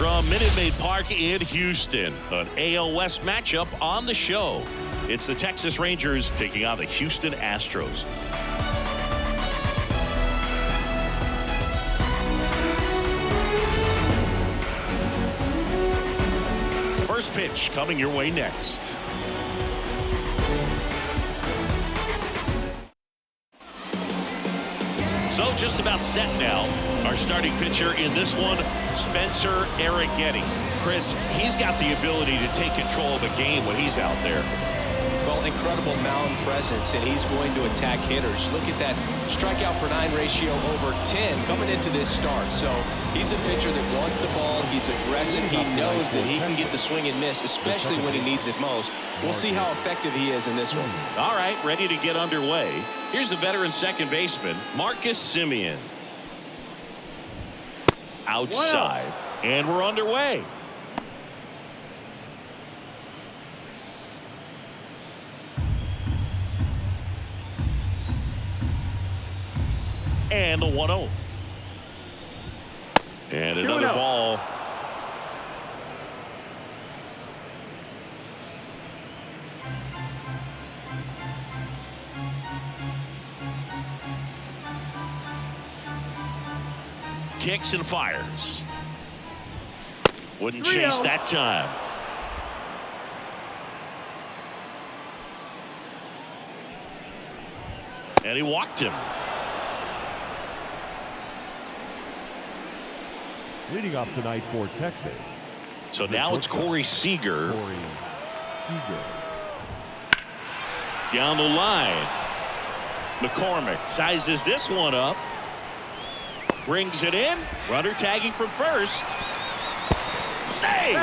From Minute Maid Park in Houston, an AL West matchup on the show. It's the Texas Rangers taking on the Houston Astros. First pitch coming your way next. So just about set now. Our starting pitcher in this one, Spencer Arrighetti. Chris, he's got the ability to take control of a game when he's out there. Well, incredible mound presence, and he's going to attack hitters. Look at that strikeout per nine ratio over 10 coming into this start. So he's a pitcher that wants the ball. He's aggressive. He knows that he can get the swing and miss, especially when he needs it most. We'll see how effective he is in this one. All right, ready to get underway. Here's the veteran second baseman, Marcus Semien. Outside, and we're underway. And the 1-0. And another ball. Kicks and fires. Wouldn't chase that time. And he walked him. Leading off tonight for Texas. So now it's Corey Seager. Down the line. McCormick sizes this one up. Brings it in. Runner tagging from first. Save!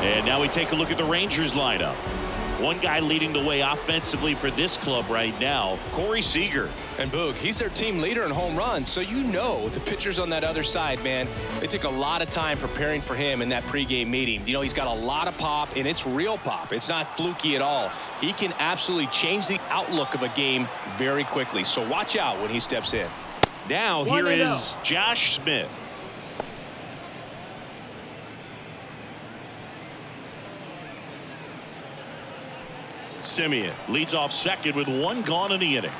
And now we take a look at the Rangers lineup. One guy leading the way offensively for this club right now, Corey Seager. And Boog, he's their team leader in home runs, so you know the pitchers on that other side, man, they took a lot of time preparing for him in that pregame meeting. You know, he's got a lot of pop, and it's real pop. It's not fluky at all. He can absolutely change the outlook of a game very quickly, so watch out when he steps in. Now here is Josh Smith. Simeon leads off second with one gone in the inning.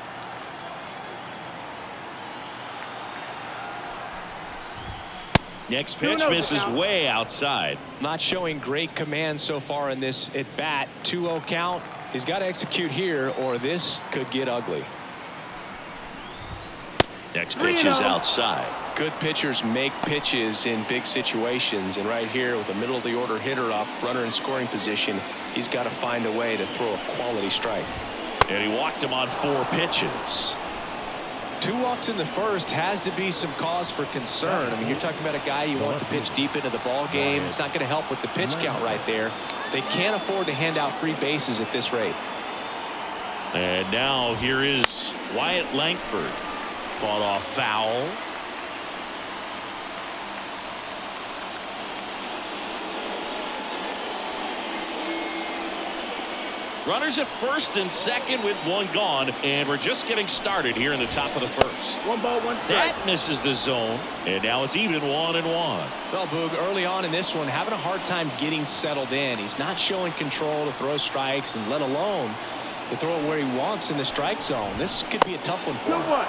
Next pitch misses way outside. Not showing great command so far in this at bat. 2-0 count. He's got to execute here or this could get ugly. Next pitch is outside. Good pitchers make pitches in big situations, and right here with a middle of the order hitter up, runner in scoring position, he's got to find a way to throw a quality strike. And he walked him on 4 pitches. 2 walks in the first has to be some cause for concern. I mean, you're talking about a guy you want to pitch deep into the ball game. It's not going to help with the pitch count right there. They can't afford to hand out free bases at this rate. And now here is Wyatt Langford. Fought off foul. Runners at first and second with one gone, and we're just getting started here in the top of the first. 1 ball, 1 strike. That misses the zone, and now it's even 1-1. Well, Boog, early on in this one, having a hard time getting settled in. He's not showing control to throw strikes, and let alone to throw it where he wants in the strike zone. This could be a tough one for him.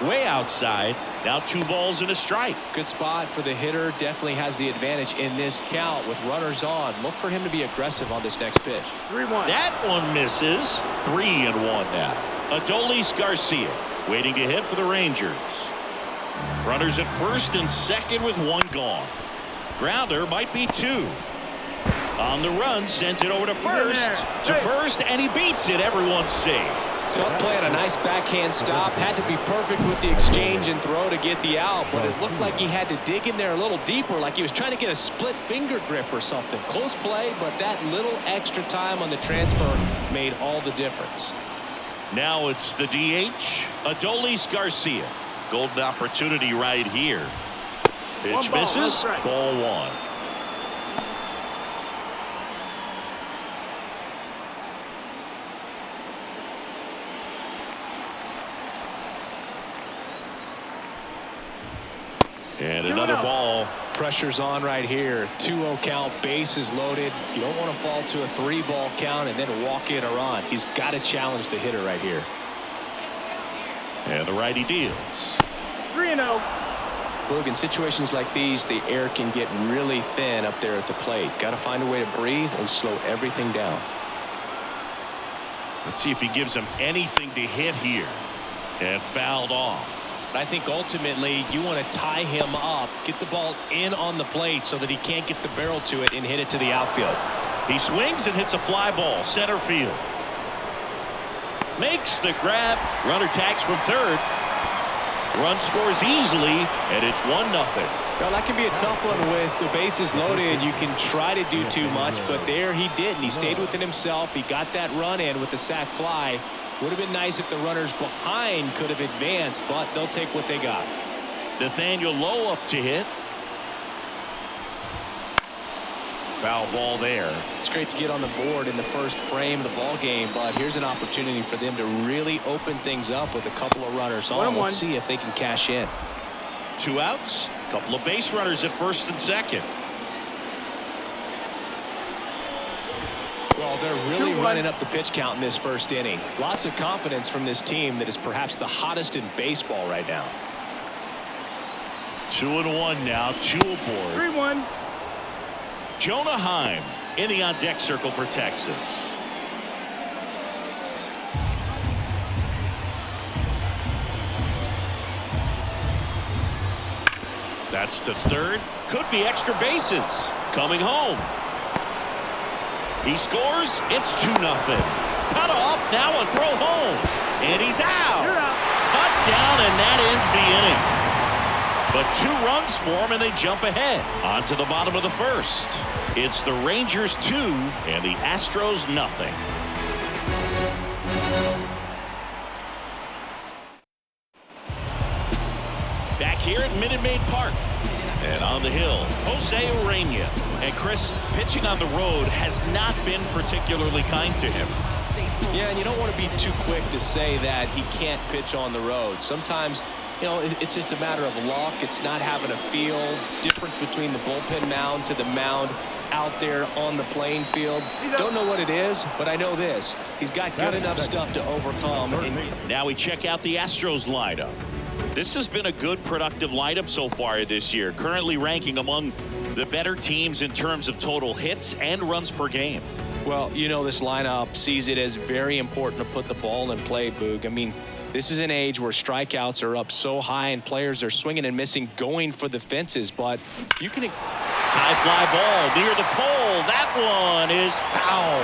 Way outside. Now 2 balls and a strike. Good spot for the hitter. Definitely has the advantage in this count with runners on. Look for him to be aggressive on this next pitch. 3-1. That one misses. 3-1 now. Adolis Garcia waiting to hit for the Rangers. Runners at first and second with 1 gone. Grounder might be 2. On the run, sends it over to first. And he beats it. Everyone's safe. Tough play on a nice backhand stop. Had to be perfect with the exchange and throw to get the out, but it looked like he had to dig in there a little deeper, like he was trying to get a split finger grip or something. Close play, but that little extra time on the transfer made all the difference. Now it's the DH, Adolis Garcia. Golden opportunity right here. Pitch misses. Ball 1. And another ball. Pressure's on right here. 2-0 count, bases loaded. You don't want to fall to a 3-ball count and then walk in a run. He's got to challenge the hitter right here. And the righty deals. 3-0. Boog, in situations like these, the air can get really thin up there at the plate. Got to find a way to breathe and slow everything down. Let's see if he gives him anything to hit here. And fouled off. I think ultimately you want to tie him up, get the ball in on the plate so that he can't get the barrel to it and hit it to the outfield. He swings and hits a fly ball center field. Makes the grab. Runner tags from third. Run scores easily, and it's 1-0. Well, that can be a tough one with the bases loaded. You can try to do too much, but there he didn't. He stayed within himself. He got that run in with the sac fly. Would have been nice if the runners behind could have advanced, but they'll take what they got. Nathaniel Lowe up to hit. Foul ball there. It's great to get on the board in the first frame of the ball game, but here's an opportunity for them to really open things up with a couple of runners on. Let's see if they can cash in. 2 outs. Couple of base runners at first and second. Well, they're really running up the pitch count in this first inning. Lots of confidence from this team that is perhaps the hottest in baseball right now. 2-1 now. 2 aboard. 3-1. Jonah Heim in the on-deck circle for Texas. That's to third. Could be extra bases. Coming home. He scores. It's 2-0. Cut off. Now a throw home. And he's out. Cut down, and that ends the inning. But 2 runs for him, and they jump ahead. On to the bottom of the first. It's the Rangers 2 and the Astros 0. here at Minute Maid Park. And on the hill, Jose Urena. And Chris, pitching on the road has not been particularly kind to him. Yeah, and you don't want to be too quick to say that he can't pitch on the road. Sometimes, you know, it's just a matter of luck. It's not having a feel. Difference between the bullpen mound to the mound out there on the playing field. Don't know what it is, but I know this. He's got good enough stuff to overcome. Now we check out the Astros lineup. This has been a good, productive lineup so far this year, currently ranking among the better teams in terms of total hits and runs per game. Well, you know, this lineup sees it as very important to put the ball in play, Boog. I mean, this is an age where strikeouts are up so high and players are swinging and missing, going for the fences, but you can... High fly ball near the pole. That one is foul.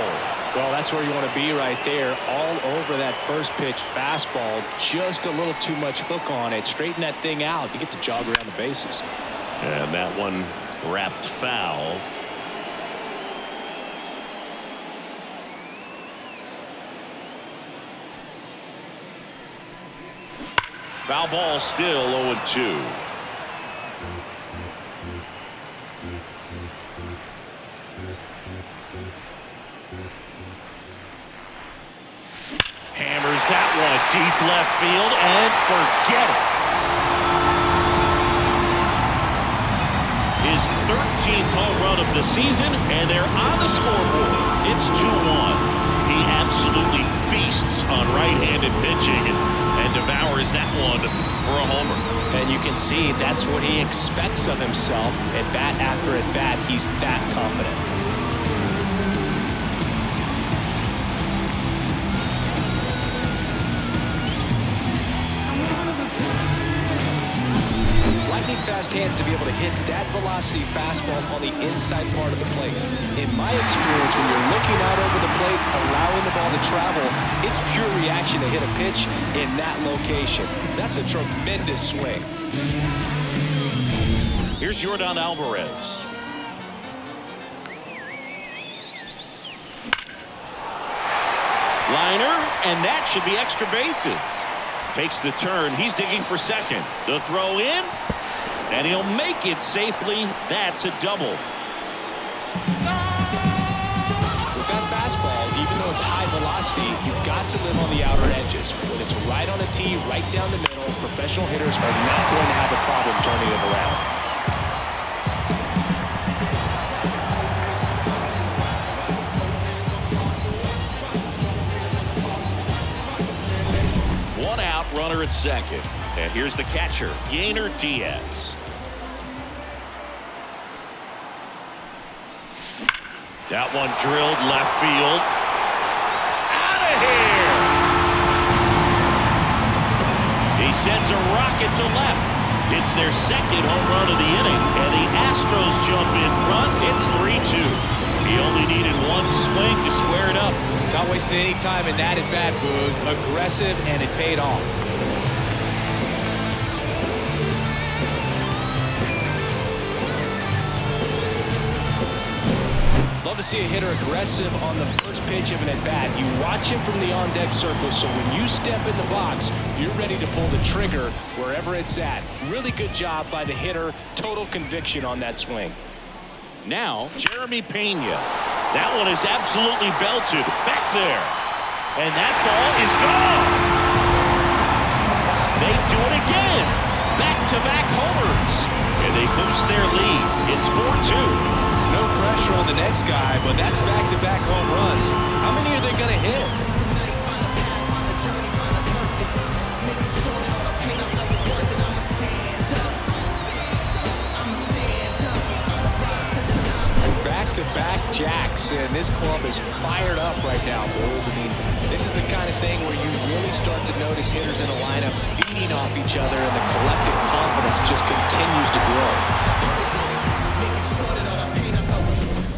Well, that's where you want to be right there, all over that first pitch fastball. Just a little too much hook on it. Straighten that thing out. You get to jog around the bases. And that one wrapped foul. Foul ball, still 0-2. Hammers that one deep left field and forget it. His 13th home run of the season, and they're on the scoreboard. It's 2-1. He absolutely feasts on right-handed pitching and devours that one for a homer. And you can see that's what he expects of himself. At bat after at bat, he's that confident. Fast hands to be able to hit that velocity fastball on the inside part of the plate. In my experience, when you're looking out over the plate, allowing the ball to travel, it's pure reaction to hit a pitch in that location. That's a tremendous swing. Here's Yordan Alvarez. Liner, and that should be extra bases. Takes the turn. He's digging for second. The throw in. And he'll make it safely. That's a double. With that fastball, even though it's high velocity, you've got to live on the outer edges. When it's right on a tee, right down the middle, professional hitters are not going to have a problem turning it around. One out, runner at second. And here's the catcher, Yainer Diaz. That one drilled left field. Out of here! He sends a rocket to left. It's their second home run of the inning, and the Astros jump in front. It's 3-2. He only needed one swing to square it up. Not wasting any time in that at-bat, Boog. Aggressive, and it paid off. Love to see a hitter aggressive on the first pitch of an at-bat. You watch him from the on-deck circle, so when you step in the box, you're ready to pull the trigger wherever it's at. Really good job by the hitter. Total conviction on that swing. Now, Jeremy Pena. That one is absolutely belted. Back there. And that ball is gone. They do it again. Back-to-back homers. And they boost their lead. It's 4-2. No pressure on the next guy, but that's back-to-back home runs. How many are they going to hit? Back-to-back jacks, and this club is fired up right now, Bold. I mean, this is the kind of thing where you really start to notice hitters in a lineup feeding off each other, and the collective confidence just continues to grow.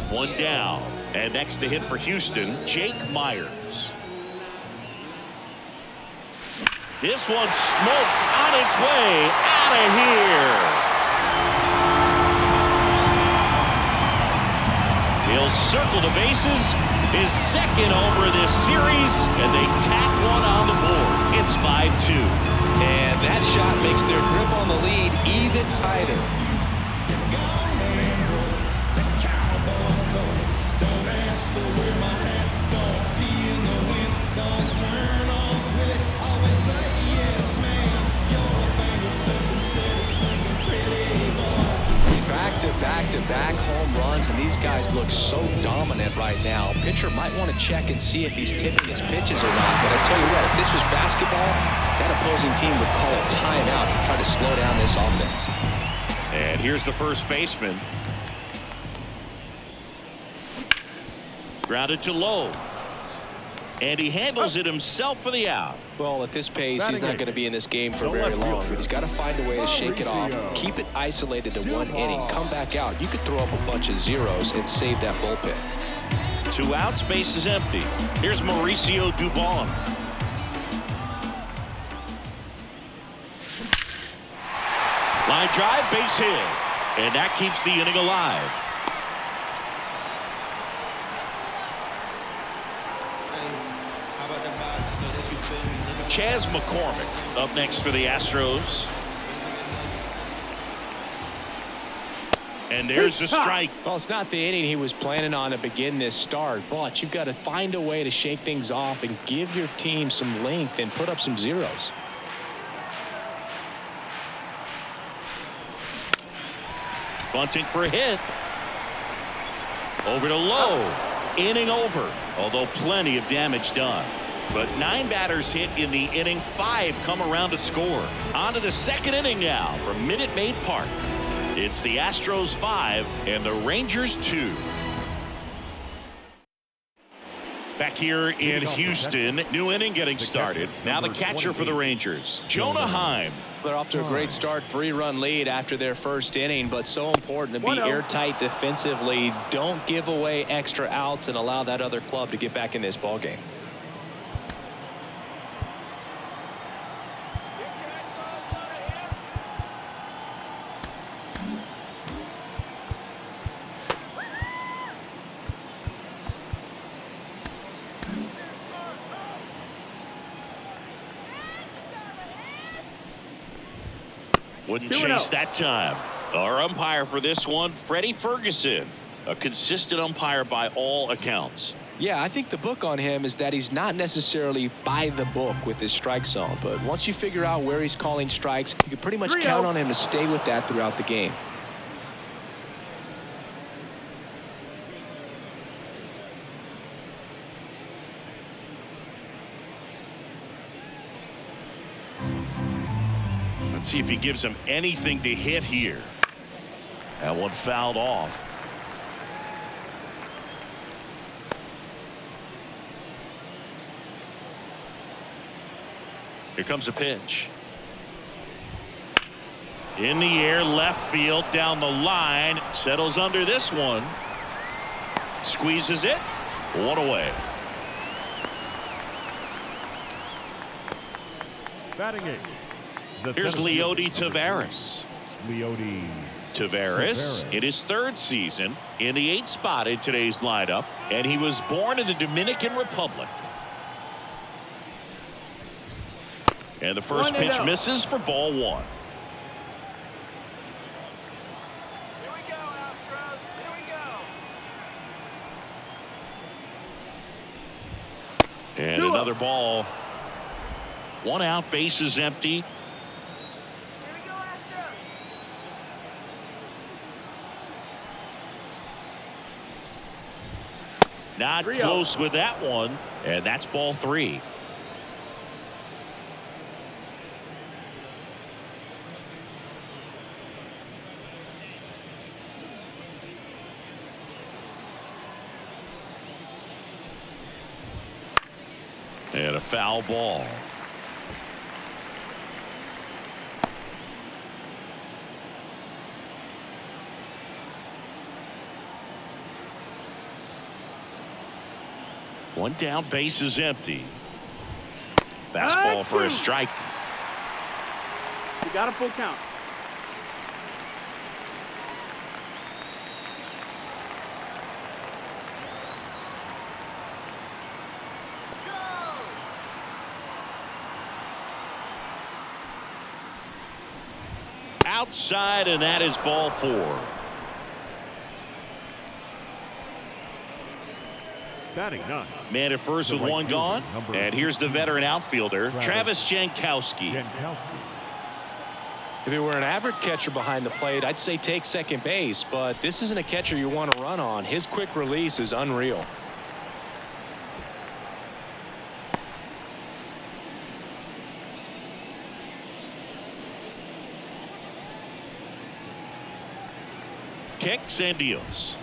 One down, and next to hit for Houston, Jake Myers. This one smoked on its way out of here. He'll circle the bases, his second homer this series, and they tack one on the board. It's 5-2. And that shot makes their grip on the lead even tighter. Back-to-back home runs, and these guys look so dominant right now. Pitcher might want to check and see if he's tipping his pitches or not. But I tell you what, if this was basketball, that opposing team would call a timeout to try to slow down this offense. And here's the first baseman. Grounded to low. And he handles it himself for the out. Well, at this pace, he's not going to be in this game for very long. He's got to find a way to shake it off, keep it isolated to one inning, come back out. You could throw up a bunch of zeros and save that bullpen. 2 outs, base is empty. Here's Mauricio Dubon. Line drive, base hit. And that keeps the inning alive. Chas McCormick up next for the Astros. And there's a strike. Well, it's not the inning he was planning on to begin this start, but you've got to find a way to shake things off and give your team some length and put up some zeros. Bunting for a hit. Over to low. Inning over, although plenty of damage done. But 9 batters hit in the inning, 5 come around to score. On to the second inning now from Minute Maid Park. It's the Astros 5 and the Rangers 2. Back here in Houston, new inning getting started. Now the catcher for the Rangers, Jonah Heim. They're off to a great start, 3-run lead after their first inning, but so important to be airtight defensively. Don't give away extra outs and allow that other club to get back in this ballgame. Wouldn't chase that time. Our umpire for this one, Freddie Ferguson, a consistent umpire by all accounts. Yeah, I think the book on him is that he's not necessarily by the book with his strike zone, but once you figure out where he's calling strikes, you can pretty much count on him to stay with that throughout the game. Let's see if he gives him anything to hit here. That one fouled off. Here comes a pitch. In the air, left field, down the line. Settles under this one. Squeezes it. One away. Batting eight. Here's Leody Taveras. Leody Taveras in his 3rd season in the 8th spot in today's lineup, and he was born in the Dominican Republic. And the first pitch misses for ball 1. Here we go, Astros. Here we go. And another ball. 1 out, bases empty. Not close with that one, and that's ball 3. And a foul ball. One down, base is empty. Fastball for a strike. You got a full count. outside, and that is ball 4. Batting 9. Man at first The with right one fielder, gone. number And here's the veteran outfielder, Travis Jankowski. Jankowski. If it were an average catcher behind the plate, I'd say take second base, but this isn't a catcher you want to run on. His quick release is unreal. Kicks and deals.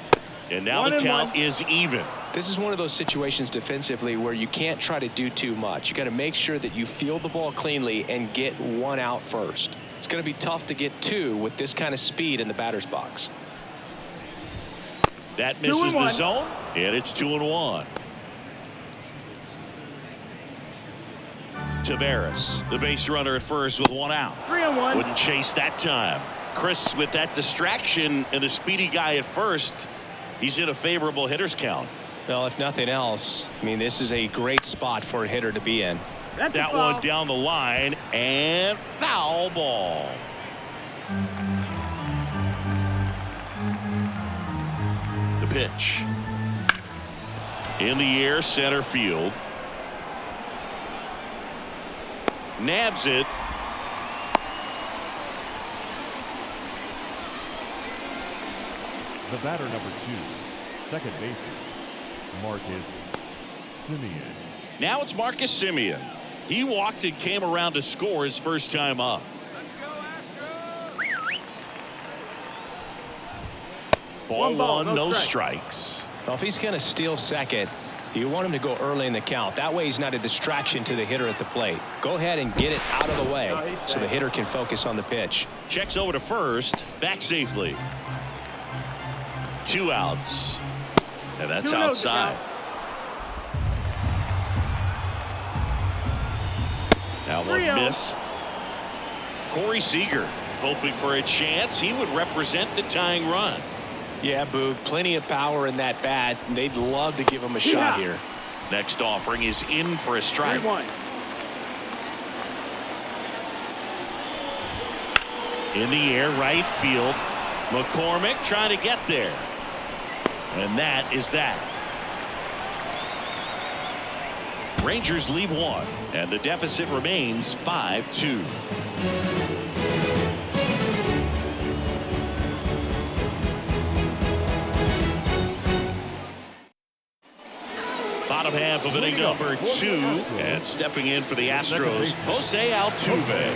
And now the 1-1. count is even. This is one of those situations defensively where you can't try to do too much. You got to make sure that you field the ball cleanly and get one out first. It's going to be tough to get 2 with this kind of speed in the batter's box. That misses the 2-1. zone, and it's 2-1. Tavares, the base runner at first with one out. 3-1. Wouldn't chase that time. Chris, with that distraction and the speedy guy at first, he's in a favorable hitter's count. Well, if nothing else, I mean, this is a great spot for a hitter to be in. That's a That foul. one down the line, and foul ball. The pitch. In the air, center field. Nabs it. The batter number 2. Second baseman, Marcus Semien. Now it's Marcus Semien. He walked and came around to score his first time up. Ball ball, one, no no strike. strikes. Well, if he's going to steal second, you want him to go early in the count. That way he's not a distraction to the hitter at the plate. Go ahead and get it out of the way so the hitter can focus on the pitch. Checks over to first, back safely. 2 outs. And that's 2-0 outside. Now one 3-0. missed. Corey Seager hoping for a chance. He would represent the tying run. Yeah, Boog, plenty of power in that bat. They'd love to give him a shot here. Next offering is in for a strike. 3-1. In the air, right field. McCormick trying to get there. And that is that. Rangers lead 1, and the deficit remains 5-2. Bottom half of inning number 2, and stepping in for the Astros, Jose Altuve.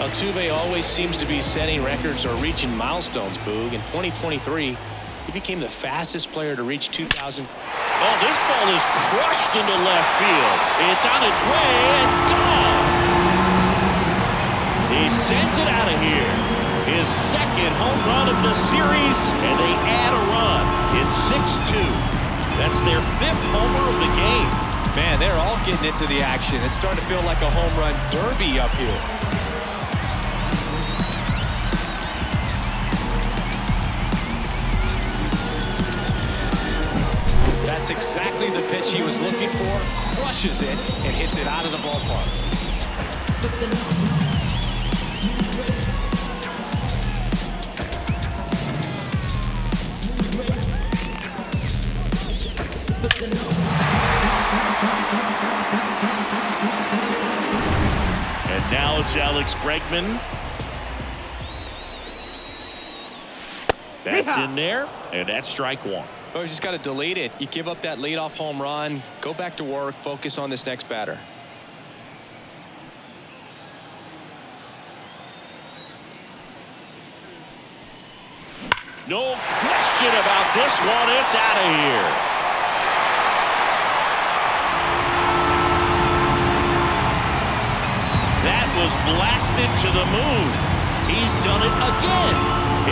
Altuve always seems to be setting records or reaching milestones, Boog. In 2023, he became the fastest player to reach 2,000. Oh, this ball is crushed into left field. It's on its way and gone. He sends it out of here. His second home run of the series, and they add a run. It's 6-2. That's their 5th homer of the game. Man, they're all getting into the action. It's starting to feel like a home run derby up here. That's exactly the pitch he was looking for. Crushes it and hits it out of the ballpark. And now it's Alex Bregman. That's in there, and that's strike 1. Oh, you just got to delete it. You give up that leadoff home run, go back to work, focus on this next batter. No question about this one. It's out of here. That was blasted to the moon. He's done it again.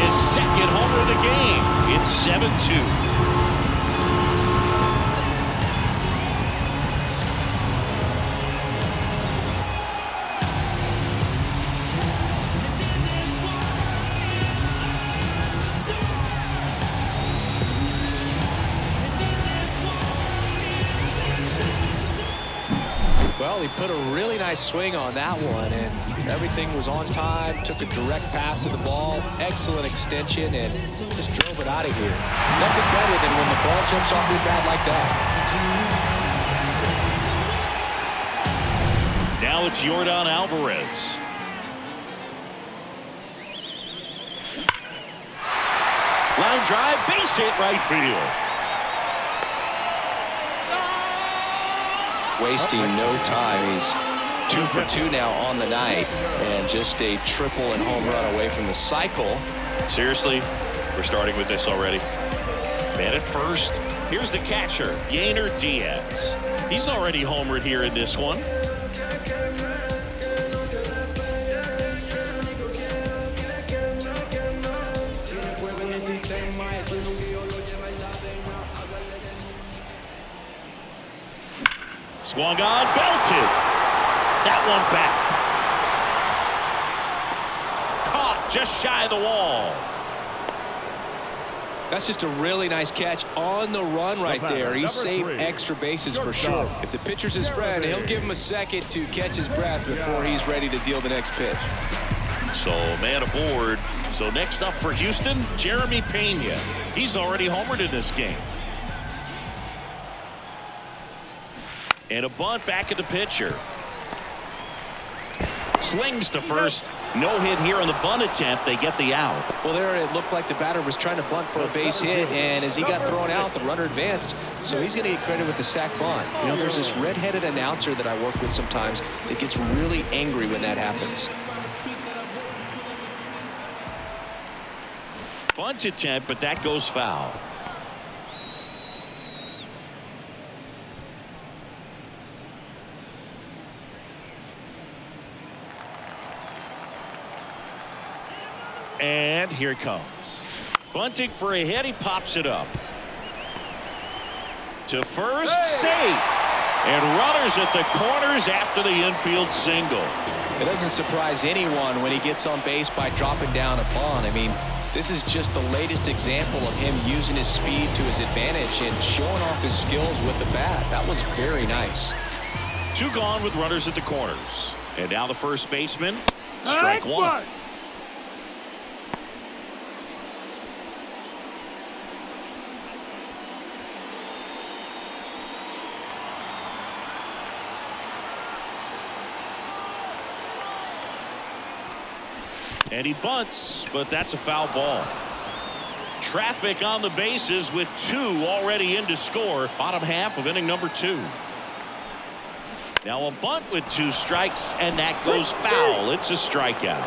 His second homer of the game. It's 7-2. Well, Well, he put a really nice swing on that one, and everything was on time, took a direct path to the ball, excellent extension, and just drove it out of here. Nothing better than when the ball jumps off your bat like that. Now it's Yordan Alvarez. Line drive, base hit, right field. Wasting no time. He's 2 for 2 now on the night, and just a triple and home run away from the cycle. Seriously, we're starting with this already. Man at first. Here's the catcher, Yainer Diaz. He's already homered here in this one. Swung on, belted. That one back. Caught just shy of the wall. That's just a really nice catch on the run right there. He saved extra bases for sure. If the pitcher's his friend, he'll give him a second to catch his breath before he's ready to deal the next pitch. So man aboard. So next up for Houston, Jeremy Pena. He's already homered in this game. And a bunt back at the pitcher. Slings to first. No hit here on the bunt attempt. They get the out. Well, there it looked like the batter was trying to bunt for a base hit, and as he got thrown out, the runner advanced. So he's going to get credit with the sac bunt. You know, there's this red-headed announcer that I work with sometimes that gets really angry when that happens. Bunt attempt, but that goes foul. And here it comes. Bunting for a hit. He pops it up. To first, safe. And runners at the corners after the infield single. It doesn't surprise anyone when he gets on base by dropping down a bunt. I mean, this is just the latest example of him using his speed to his advantage and showing off his skills with the bat. That was very nice. 2 gone with runners at the corners. And now the first baseman. Strike one. And he bunts, but that's a foul ball. Traffic on the bases with 2 already in to score. Bottom half of inning number 2. Now a bunt with 2 strikes, and that goes foul. It's a strikeout.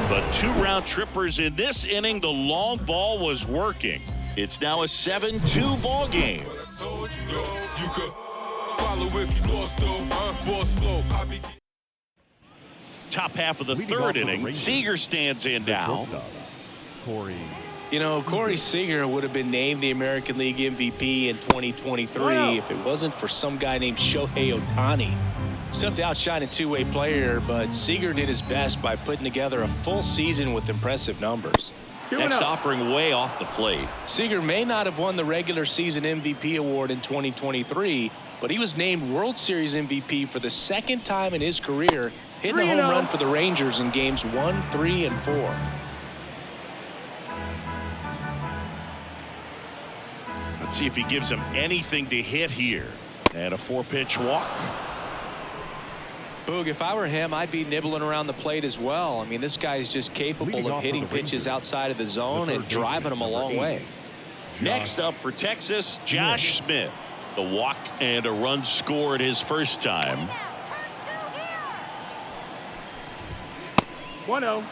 But 2 round trippers in this inning. The long ball was working. It's now a 7-2 ball game. Top half of the third inning. Seager stands in now. Corey. You know, Corey Seager would have been named the American League MVP in 2023 if it wasn't for some guy named Shohei Ohtani. It's tough to outshine a two-way player, but Seager did his best by putting together a full season with impressive numbers. Next offering way off the plate. Seager may not have won the regular season MVP award in 2023, but he was named World Series MVP for the 2nd time in his career, hitting a home run for the Rangers in games 1, 3, and 4. Let's see if he gives him anything to hit here. And a 4-pitch walk. Boog, if I were him, I'd be nibbling around the plate as well. I mean, this guy's just capable of hitting pitches outside of the zone and driving them a long way. Next up for Texas, Josh Smith. The walk and a run scored his first time. 1-0.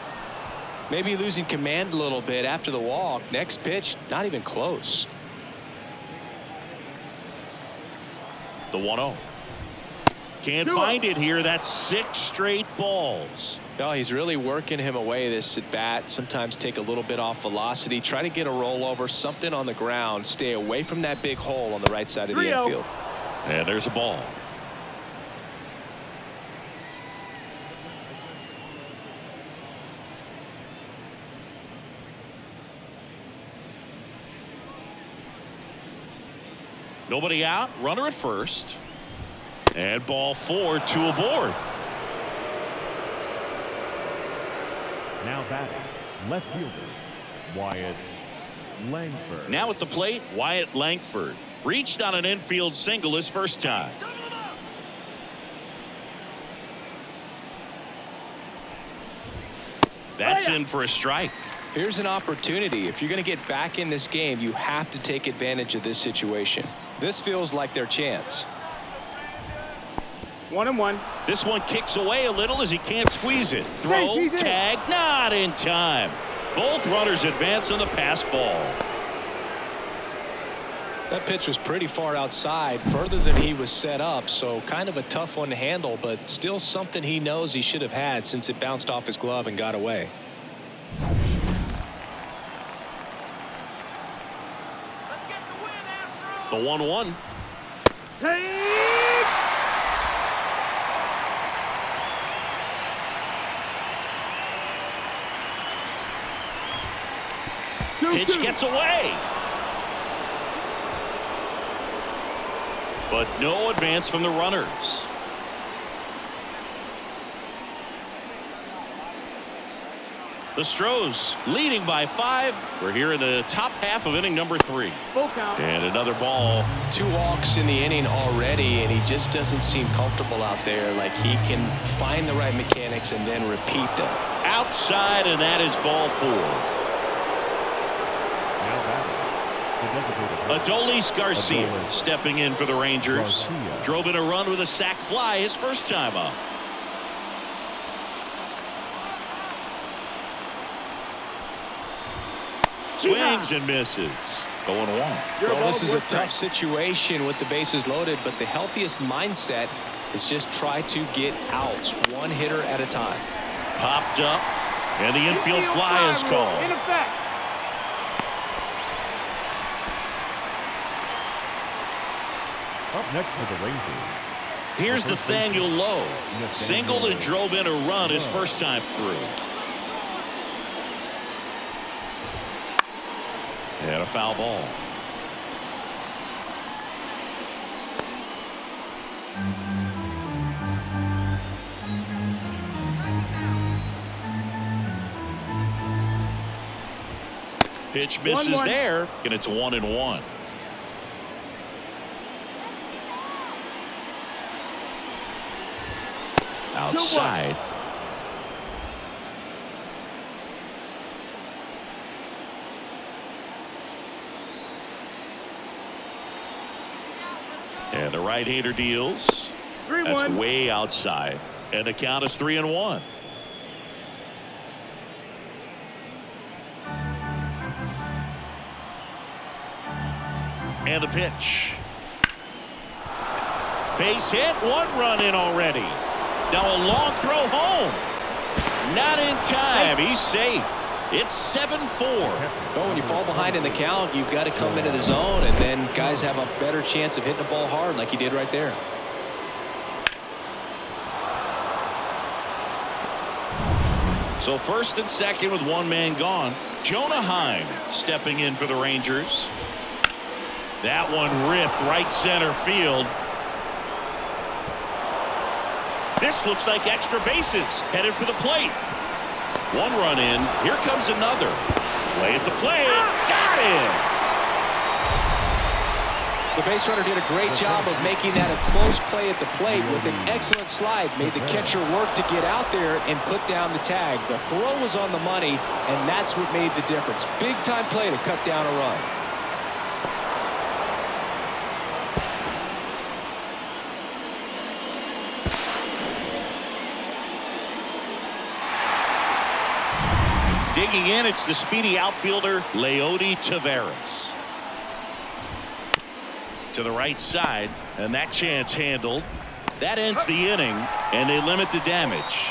Maybe losing command a little bit after the walk. Next pitch, not even close. The 1-0. Can't find it here. That's 6 straight balls. Oh, he's really working him away this at bat. Sometimes take a little bit off velocity. Try to get a rollover, something on the ground. Stay away from that big hole on the right side of the infield. And there's a ball. Nobody out. Runner at first. And ball 4, 2 aboard. Now batting, left fielder, Wyatt Langford. Now at the plate, Wyatt Langford. Reached on an infield single his first time. That's in for a strike. Here's an opportunity. If you're going to get back in this game, you have to take advantage of this situation. This feels like their chance. 1-1. This one kicks away a little as he can't squeeze it. Throw, tag, not in time. Both runners advance on the pass ball. That pitch was pretty far outside, further than he was set up, so kind of a tough one to handle, but still something he knows he should have had since it bounced off his glove and got away. The 1-1. Pitch gets away. But no advance from the runners. The Astros leading by 5. We're here in the top half of inning number 3. Full count. And another ball. 2 walks in the inning already, and he just doesn't seem comfortable out there. Like he can find the right mechanics and then repeat them. Outside, and that is ball 4. Adolis Garcia stepping in for the Rangers. Drove in a run with a sac fly his first time up. Swings and misses. Going 1. Well, this is a tough situation with the bases loaded, but the healthiest mindset is just try to get outs 1 hitter at a time. Popped up, and the infield fly is called. In effect. Up next for the Rangers. Here's Nathaniel Lowe. Singled and drove in a run his first time through. And a foul ball. Pitch misses 1-1. there, and it's 1-1. Outside. And the right-hander deals. 3-1. That's way outside. And the count is 3-1. And the pitch. Base hit. 1 run in already. Now a long throw home. Not in time. He's safe. It's 7-4. Well, when you fall behind in the count, you've got to come into the zone, and then guys have a better chance of hitting the ball hard like he did right there. So first and second with 1 man gone. Jonah Heim stepping in for the Rangers. That one ripped right center field. This looks like extra bases headed for the plate. 1 run in. Here comes another. Play at the plate. Got it. The base runner did a great job of making that a close play at the plate with an excellent slide. Made the catcher work to get out there and put down the tag. The throw was on the money, and that's what made the difference. Big time play to cut down a run. Digging in, it's the speedy outfielder, Leody Taveras. To the right side, and that chance handled. That ends the inning, and they limit the damage.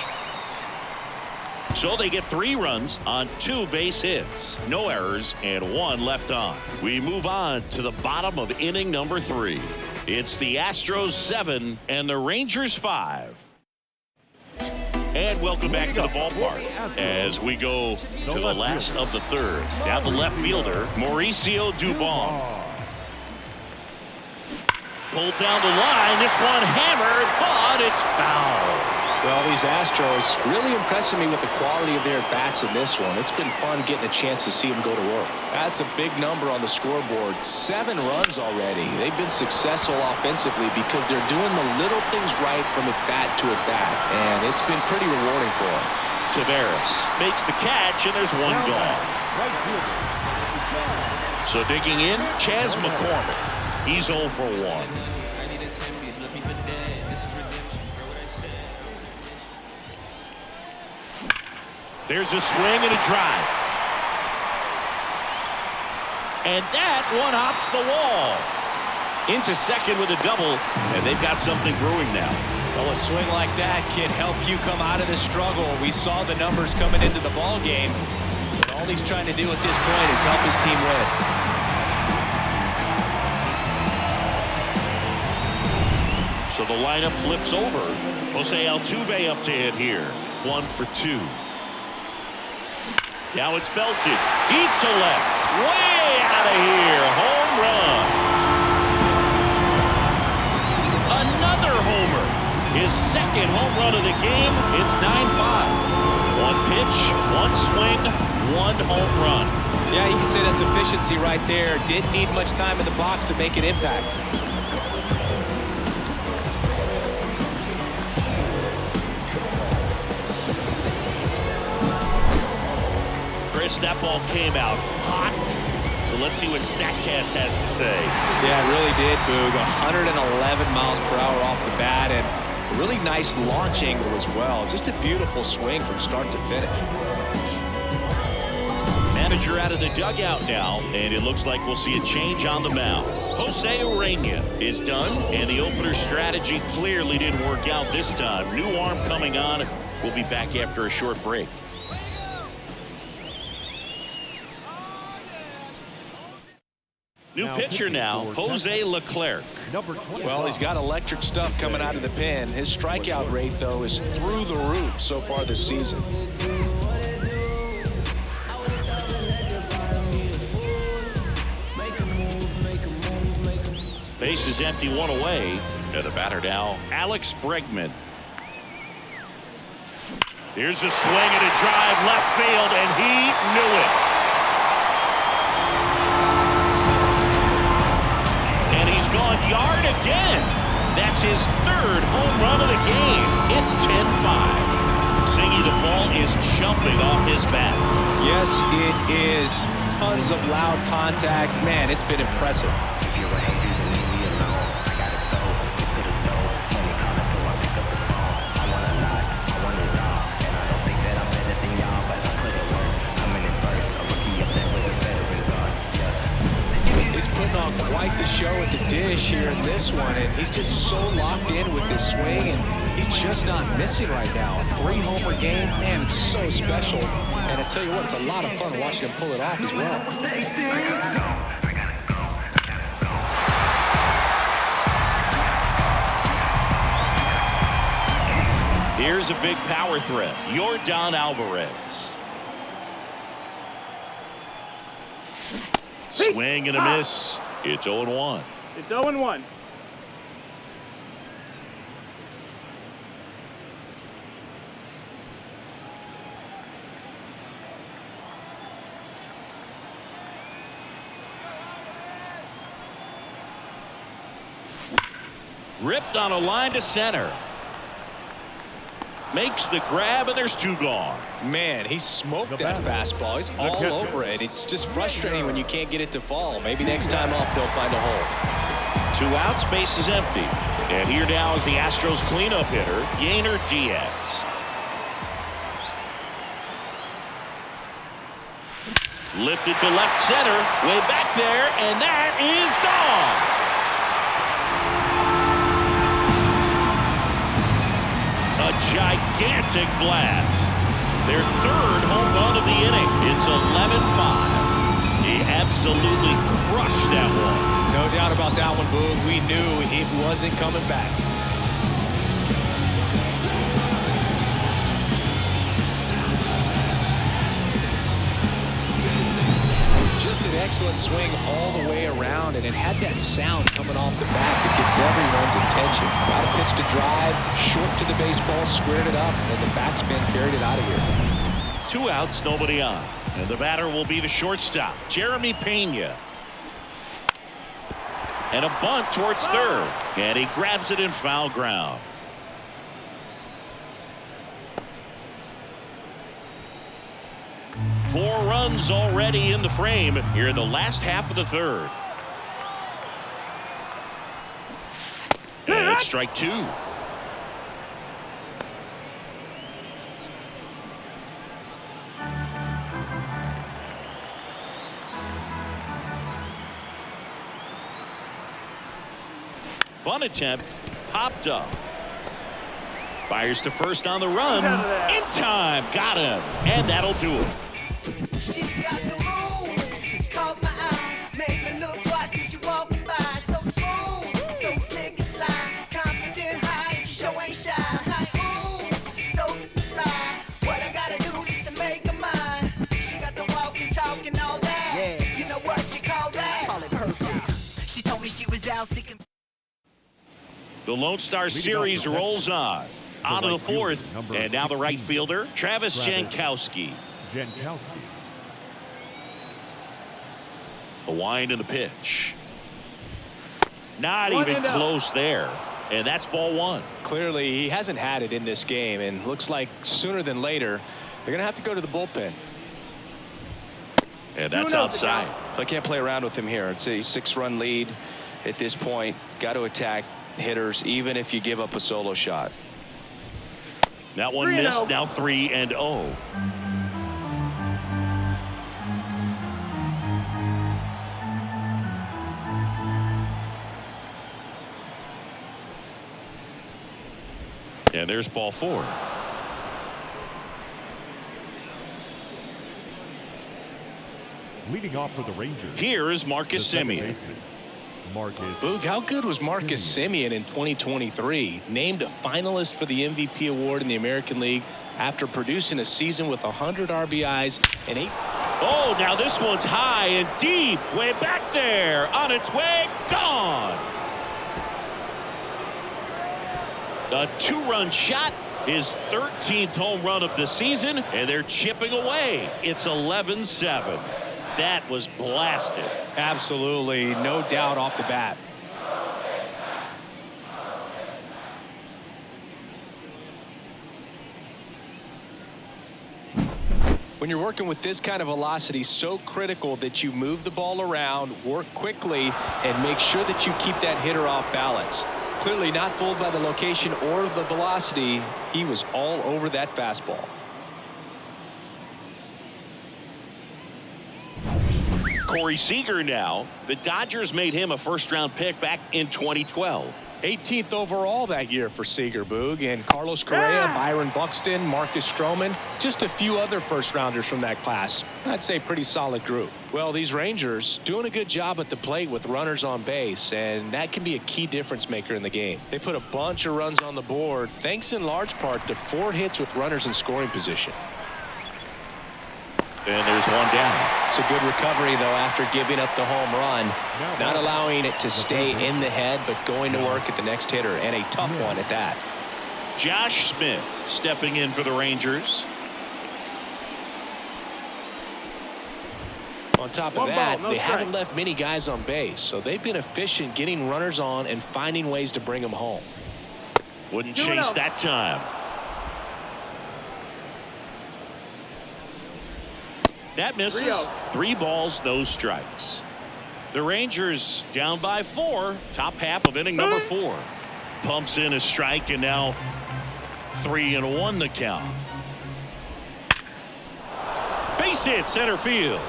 So they get 3 runs on 2 base hits. No errors, and 1 left on. We move on to the bottom of inning number 3. It's the Astros 7 and the Rangers 5. And welcome back to the ballpark as we go to the last of the 3rd. Now the left fielder, Mauricio Dubon. Pulled down the line. This one hammered, but it's foul. Well, these Astros really impressing me with the quality of their bats in this one. It's been fun getting a chance to see them go to work. That's a big number on the scoreboard. 7 runs already. They've been successful offensively because they're doing the little things right from at bat to at bat, and it's been pretty rewarding for them. Tavares makes the catch, and there's one gone. So digging in, Chas McCormick. He's 0 for 1. There's a swing and a drive. And that one hops the wall. Into second with a double, and they've got something brewing now. Well, a swing like that can help you come out of the struggle. We saw the numbers coming into the ball game. And all he's trying to do at this point is help his team win. So the lineup flips over. Jose Altuve up to hit here. 1 for 2. Now it's belted. Deep to left. Way out of here. Home run. Another homer. His second home run of the game. It's 9-5. 1 pitch, 1 swing, 1 home run. Yeah, you can say that's efficiency right there. Didn't need much time in the box to make an impact. That ball came out hot. So let's see what StatCast has to say. Yeah, it really did, Boog. 111 miles per hour off the bat, and a really nice launch angle as well. Just a beautiful swing from start to finish. Manager out of the dugout now, and it looks like we'll see a change on the mound. Jose Urena is done, and the opener strategy clearly didn't work out this time. New arm coming on. We'll be back after a short break. New pitcher now, Jose Leclerc. Well, he's got electric stuff coming out of the pen. His strikeout rate, though, is through the roof so far this season. Base is empty, 1 away. And the batter now, Alex Bregman. Here's a swing and a drive left field, and he knew it. Gone yard again. That's his 3rd home run of the game. It's 10-5. Singy, the ball is jumping off his bat. Yes, it is. Tons of loud contact. Man, it's been impressive. On quite the show at the dish here in this one, and he's just so locked in with this swing, and he's just not missing right now. A 3-homer game, man, it's so special. And I tell you what, it's a lot of fun watching him pull it off as well. Here's a big power threat, Yordan Alvarez. Swing and a miss. It's 0-1. It's 0-1. Ripped on a line to center. Makes the grab, and there's 2 gone. Man, he smoked that fastball. He's all over it. It's just frustrating when you can't get it to fall. Maybe next time up, he'll find a hole. 2 outs, base is empty. And here now is the Astros cleanup hitter, Yainer Diaz. Lifted to left center, way back there, and that is gone. A gigantic blast. Their 3rd home run of the inning. It's 11-5. He absolutely crushed that one. No doubt about that one, Boog. We knew it wasn't coming back. Just an excellent swing all the way around, and it had that sound coming off the bat that gets everyone's attention. Got a pitch to drive, short to the baseball, squared it up, and the backspin carried it out of here. 2 outs, nobody on. And the batter will be the shortstop, Jeremy Pena. And a bunt towards third. And he grabs it in foul ground. Four runs already in the frame here in the last half of the third. And strike 2. Bunt attempt popped up. Fires to first on the run. In time. Got him. And that'll do it. She got the moves, caught my eye, made me look twice as you walking by. So smooth, so slick and sly, confident high, she sure ain't shy. So fly, what I gotta do just to make her mine. She got the walking, talking, all that. Yeah, you know what you call that? Call it perfect. She told me she was out seeking. The Lone Star Series rolls on. Out of the fourth, and now the right fielder, Travis Jankowski. The wind and the pitch. Not even close there. And that's ball 1. Clearly, he hasn't had it in this game, and looks like sooner than later, they're going to have to go to the bullpen. And that's outside. I can't play around with him here. It's a 6-run lead at this point. Got to attack hitters, even if you give up a solo shot. That one missed. Now 3-0. And there's ball 4. Leading off for the Rangers. Here's Marcus Semien. Boog, how good was Marcus Semien in 2023? Named a finalist for the MVP award in the American League after producing a season with 100 RBIs and 8. Oh, now this one's high and deep. Way back there. On its way. Gone. A 2-run shot. His 13th home run of the season. And they're chipping away. It's 11-7. That was blasted. Absolutely, no doubt off the bat. When you're working with this kind of velocity, so critical that you move the ball around, work quickly, and make sure that you keep that hitter off balance. Clearly not fooled by the location or the velocity. He was all over that fastball. Corey Seager now. The Dodgers made him a first-round pick back in 2012. 18th overall that year for Seager, Boog, and Carlos Correa, Byron Buxton, Marcus Stroman, just a few other first-rounders from that class. I'd say pretty solid group. Well, these Rangers doing a good job at the plate with runners on base, and that can be a key difference maker in the game. They put a bunch of runs on the board, thanks in large part to 4 hits with runners in scoring position. And there's one down. It's a good recovery, though, after giving up the home run. Not allowing it to stay in the head, but going to work at the next hitter, and a tough one at that. Josh Smith stepping in for the Rangers. On top of that, they haven't left many guys on base, so they've been efficient getting runners on and finding ways to bring them home. Wouldn't chase that time. That misses. 3 balls, no strikes. The Rangers down by 4. Top half of inning number 4. Pumps in a strike, and now 3-1 the count. Base hit center field.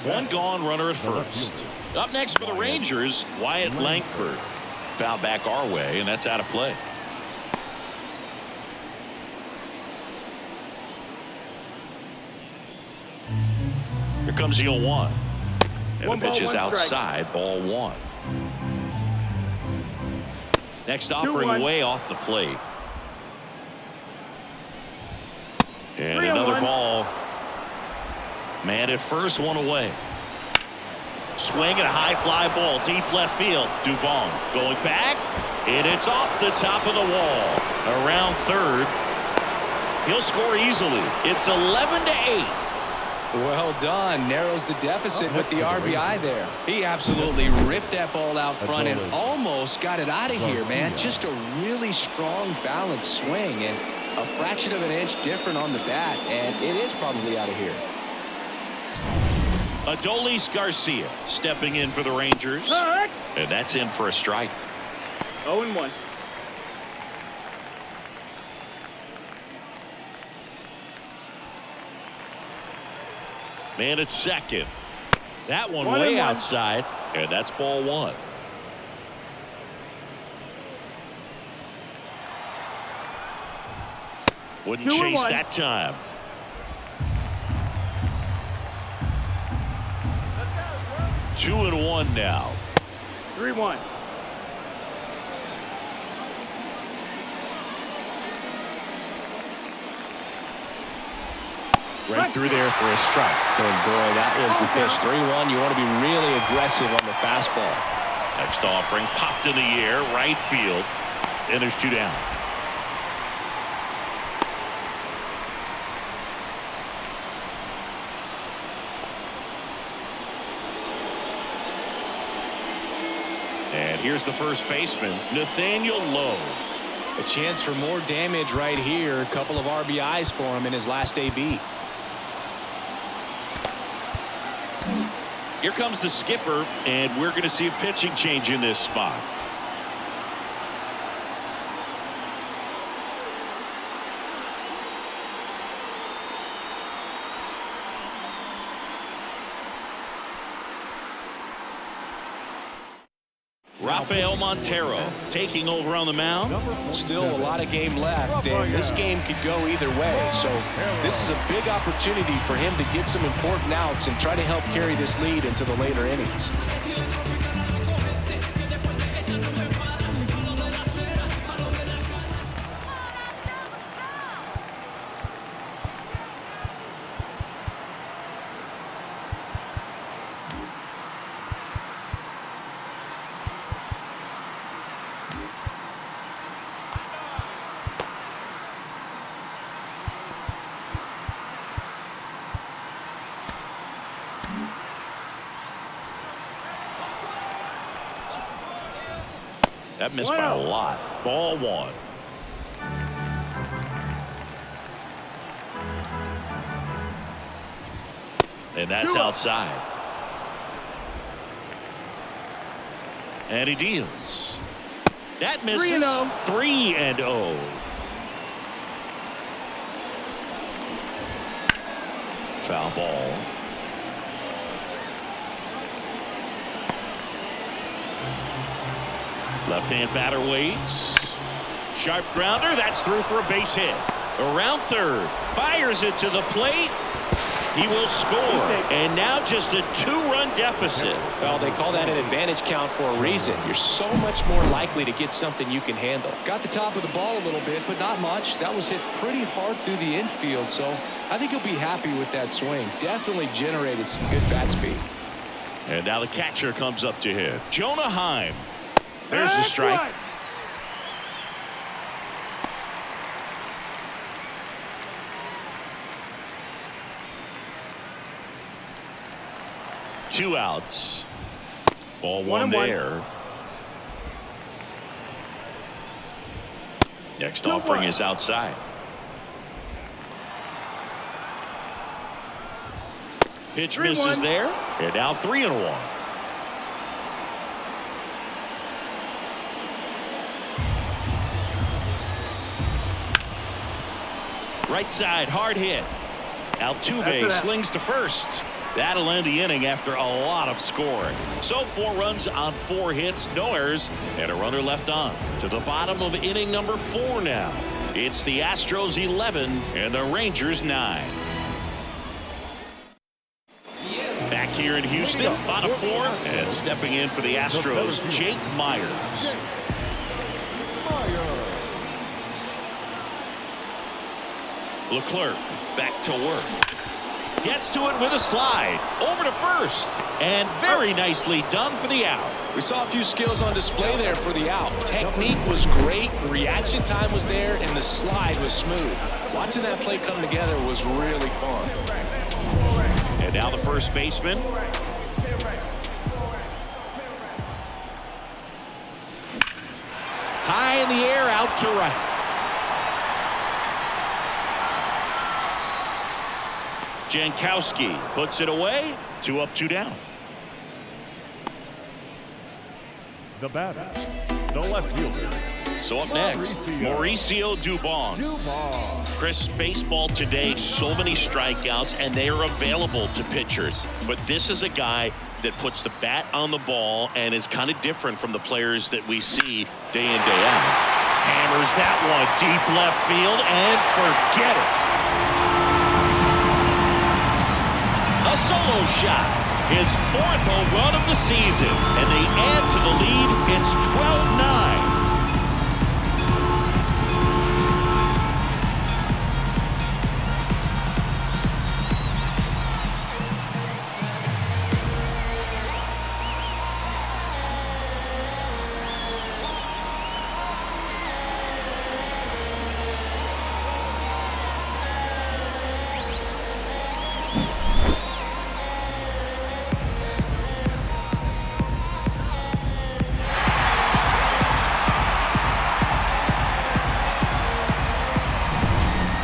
One gone, runner at first. Up next for the Rangers, Wyatt Langford. Foul back our way, and that's out of play. Here comes the 0-1. And the pitch is outside, ball 1. Next offering 2-1. way off the plate. And 3-1. another ball. Man at first, one away. Swing and a high fly ball, deep left field. Dubon going back, and it's off the top of the wall. Around third. He'll score easily. It's 11-8. Well done. Narrows the deficit with the RBI there. He absolutely ripped that ball out front and almost got it out of here, man. Just a really strong, balanced swing, and a fraction of an inch different on the bat, and it is probably out of here. Adolis Garcia stepping in for the Rangers. And that's in for a strike. 0-1. Man at second. That one 1-1. way outside, and that's ball one. Wouldn't 2-1. chase that time. Let's go, 2-1 now. 3-1. Right through there for a strike. And boy, that was the pitch. 3-1. You want to be really aggressive on the fastball. Next offering popped in the air, right field, and there's two down. And here's the first baseman, Nathaniel Lowe. A chance for more damage right here. A couple of RBIs for him in his last AB. Here comes the skipper, and we're going to see a pitching change in this spot. Rafael Montero taking over on the mound. Still a lot of game left, and this game could go either way. So this is a big opportunity for him to get some important outs and try to help carry this lead into the later innings. That missed by a lot. Ball one. And that's outside. And he deals. That misses. 3-0. 3-0. Foul ball. Left-hand batter waits. Sharp grounder. That's through for a base hit. Around third. Fires it to the plate. He will score. And now just a two-run deficit. Well, they call that an advantage count for a reason. You're so much more likely to get something you can handle. Got the top of the ball a little bit, but not much. That was hit pretty hard through the infield, so I think he'll be happy with that swing. Definitely generated some good bat speed. And now the catcher comes up to hit. Jonah Heim. There's the strike. Right. Two outs. Ball one 1-1. there. Next 2-1. offering is outside. Pitch 3-1. misses there. And now 3-1. Right side, hard hit. Altuve slings to first. That'll end the inning after a lot of scoring. So 4 runs on 4 hits, no errors, and a runner left on. To the bottom of inning number 4 now. It's the Astros 11 and the Rangers 9. Back here in Houston, bottom 4, and stepping in for the Astros, Jake Myers. Leclerc back to work. Gets to it with a slide. Over to first. And very nicely done for the out. We saw a few skills on display there for the out. Technique was great. Reaction time was there. And the slide was smooth. Watching that play come together was really fun. And now the first baseman. High in the air, out to right. Jankowski puts it away. 2 up, 2 down. The batter, the left fielder. So up next, Mauricio Dubon. Chris, baseball today, so many strikeouts, and they are available to pitchers. But this is a guy that puts the bat on the ball and is kind of different from the players that we see day in, day out. Hammers that one deep left field, and forget it. A solo shot. His 4th home run of the season. And they add to the lead. It's 12-9.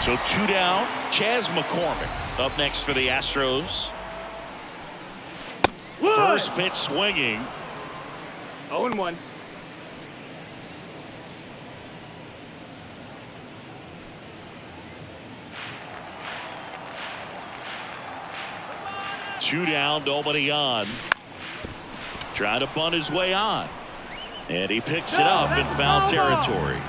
So 2 down. Chas McCormick up next for the Astros. First pitch swinging. 0-1. Two down, nobody on. Trying to bunt his way on. And he picks it up in foul territory.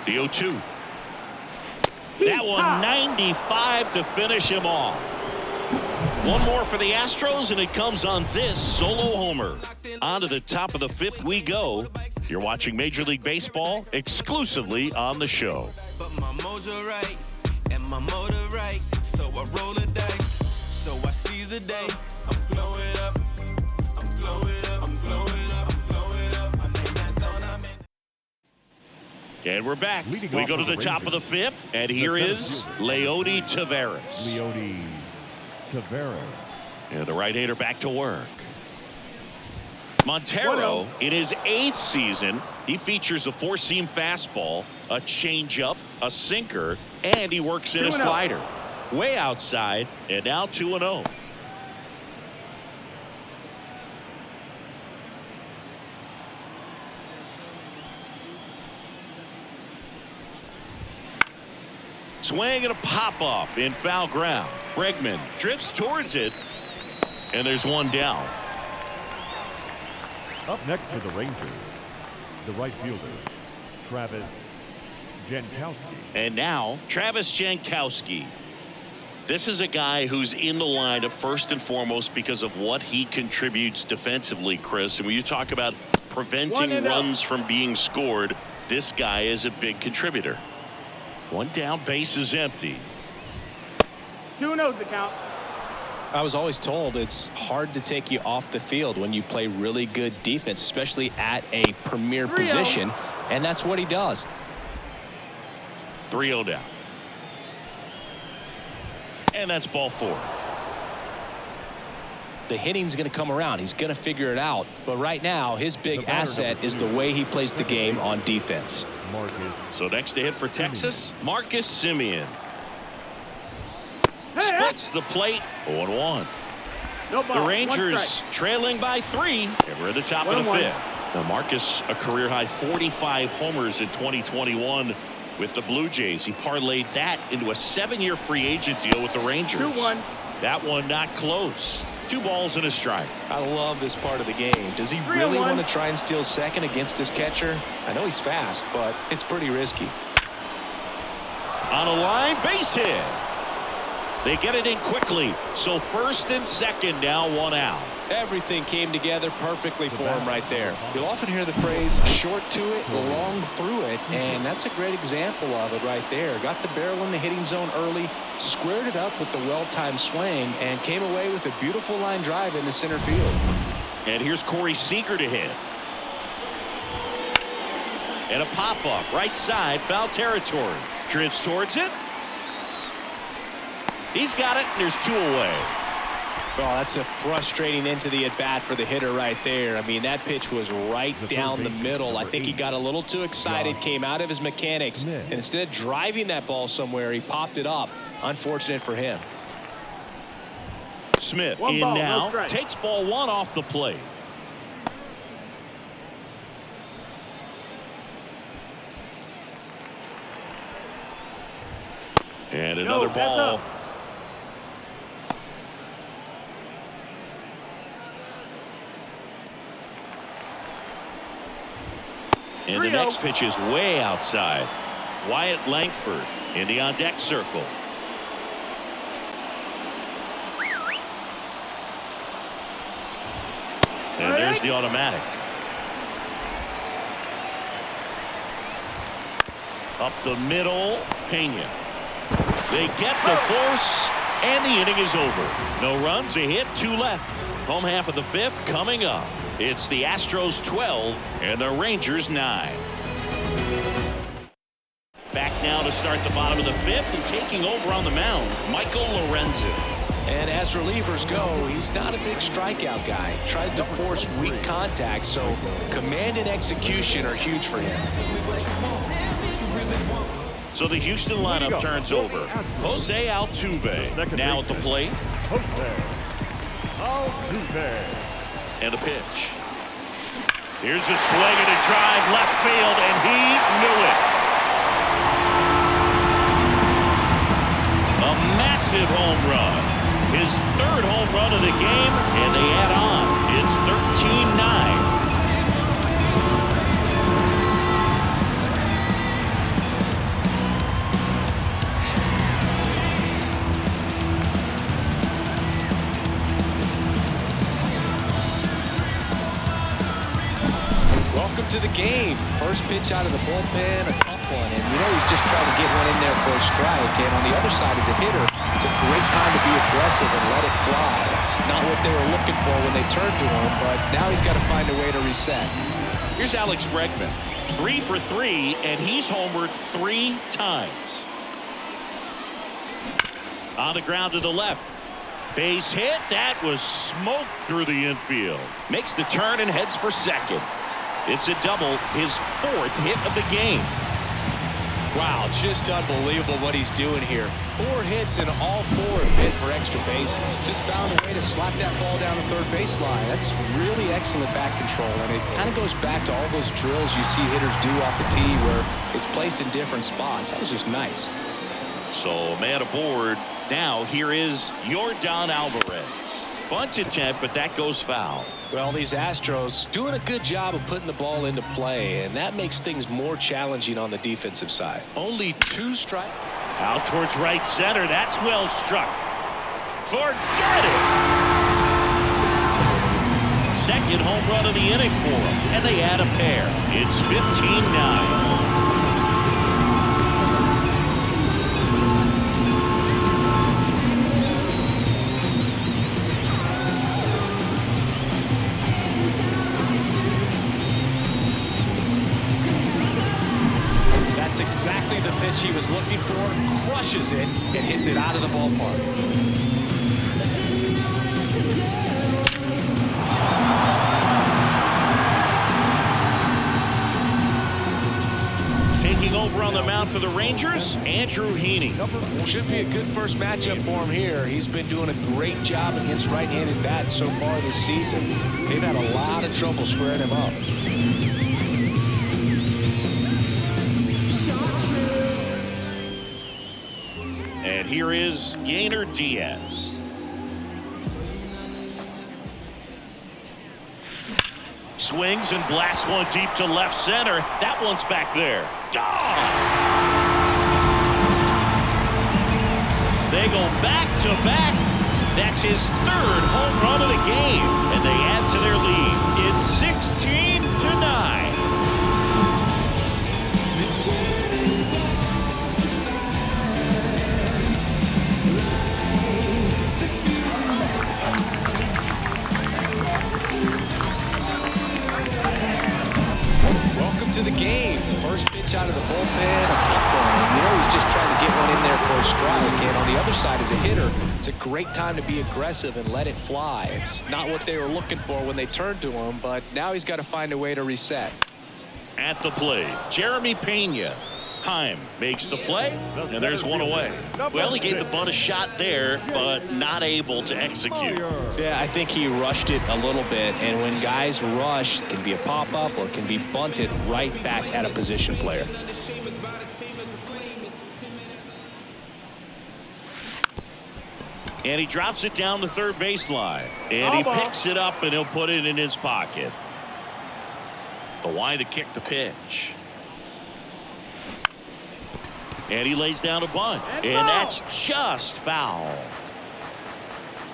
The 0-2. That one 95 to finish him off. One more for the Astros, and it comes on this solo homer. On to the top of the 5th we go. You're watching Major League Baseball exclusively on the show. But my mojo right and my motor right, so I roll the dice, so I seize the day. I'm blowing up, I'm blowing up, I'm blowing up, I'm blowing up. I'm in that zone, I'm in. And we're back. We go to the top of the 5th, and here is Leody Taveras. Leody Taveras. And the right-hander back to work. Montero, in his 8th season, he features a 4-seam fastball, a changeup, a sinker, and he works in a slider. Way outside, and now 2-0. Swing and a pop-up in foul ground. Bregman drifts towards it, and there's one down. Up next for the Rangers, the right fielder, Travis Jankowski. And now, Travis Jankowski. This is a guy who's in the lineup first and foremost because of what he contributes defensively, Chris. And when you talk about preventing runs from being scored, this guy is a big contributor. One down, base is empty. 2-0's the count. I was always told it's hard to take you off the field when you play really good defense, especially at a premier position, and that's what he does. 3-0 down. And that's ball 4. The hitting's going to come around. He's going to figure it out. But right now, his big asset is the way he plays the game on defense. So next to hit for Texas, Marcus Semien. Splits the plate, 0-1. The Rangers trailing by 3, and we're at the top of the 5th. Now Marcus, a career-high 45 homers in 2021 with the Blue Jays. He parlayed that into a 7-year free agent deal with the Rangers. 2-1. That one not close. 2 balls and a strike. I love this part of the game. Does he really want to try and steal second against this catcher? I know he's fast, but it's pretty risky. On a line, base hit. They get it in quickly. So first and second now, one out. Everything came together perfectly for him right there. You'll often hear the phrase short to it, long through it, and that's a great example of it right there. Got the barrel in the hitting zone early, squared it up with the well-timed swing, and came away with a beautiful line drive into center field. And here's Corey Seager to hit. And a pop-up right side, foul territory. Drifts towards it. He's got it, and there's two away. Oh, that's a frustrating end to the at-bat for the hitter right there. I mean, that pitch was right down the middle. I think he got a little too excited, came out of his mechanics, and instead of driving that ball somewhere, he popped it up. Unfortunate for him. Smith One in ball, no now, strike. takes ball one off the plate. And another that's ball. up. And the next pitch is way outside. Wyatt Langford in the on-deck circle. And there's the automatic. Up the middle, Pena. They get the force, and the inning is over. No runs, a hit, two left. Home half of the fifth coming up. It's the Astros 12 and the Rangers 9. Back now to start the bottom of the fifth, and taking over on the mound, Michael Lorenzen. And as relievers go, he's not a big strikeout guy. Tries to force weak contact, so command and execution are huge for him. So the Houston lineup turns over. Jose Altuve now at the plate. Jose Altuve. And a pitch. Here's a swing and a drive left field, and he knew it. A massive home run. His third home run of the game, and they add on. It's 13-9. To the game. First pitch out of the bullpen, a tough one, and you know he's just trying to get one in there for a strike. And on the other side, as a hitter, it's a great time to be aggressive and let it fly. It's not what they were looking for when they turned to him, but now he's got to find a way to reset. Here's Alex Bregman, 3 for 3, and he's homered 3 times. On the ground to the left. Base hit. That was smoke through the infield. Makes the turn and heads for second. It's a double, his 4th hit of the game. Wow, just unbelievable what he's doing here. 4 hits and all 4 have hit for extra bases. Just found a way to slap that ball down the third baseline. That's really excellent bat control, and it kind of goes back to all those drills you see hitters do off the tee where it's placed in different spots. That was just nice. So man aboard. Now here is Yordan Alvarez. Bunt attempt, but that goes foul. Well, these Astros doing a good job of putting the ball into play, and that makes things more challenging on the defensive side. Only 2 strikes. Out towards right center. That's well struck. Forget it. Second home run of the inning for them, and they add a pair. It's 15-9. That's exactly the pitch he was looking for. Crushes it and hits it out of the ballpark. Taking over on the mound for the Rangers, Andrew Heaney. Should be a good first matchup for him here. He's been doing a great job against right-handed bats so far this season. They've had a lot of trouble squaring him up. And here is Yainer Diaz. Swings and blasts one deep to left center. That one's back there. Gone! They go back-to-back. That's his third home run of the game, and they add to their lead. It's 16-9. Welcome to the game. First pitch out of the bullpen, a tough one. You know he's just trying to get one in there for a strike. And on the other side, as a hitter, it's a great time to be aggressive and let it fly. It's not what they were looking for when they turned to him, but now he's got to find a way to reset. At the plate, Jeremy Pena. Heim makes the play, and there's one away. Well, he gave the bunt a shot there, but not able to execute. Yeah, I think he rushed it a little bit, and when guys rush, it can be a pop-up or it can be bunted right back at a position player. And he drops it down the third baseline, and he picks it up, and he'll put it in his pocket. The wind to kick the pitch. And he lays down a bunt, and that's just foul.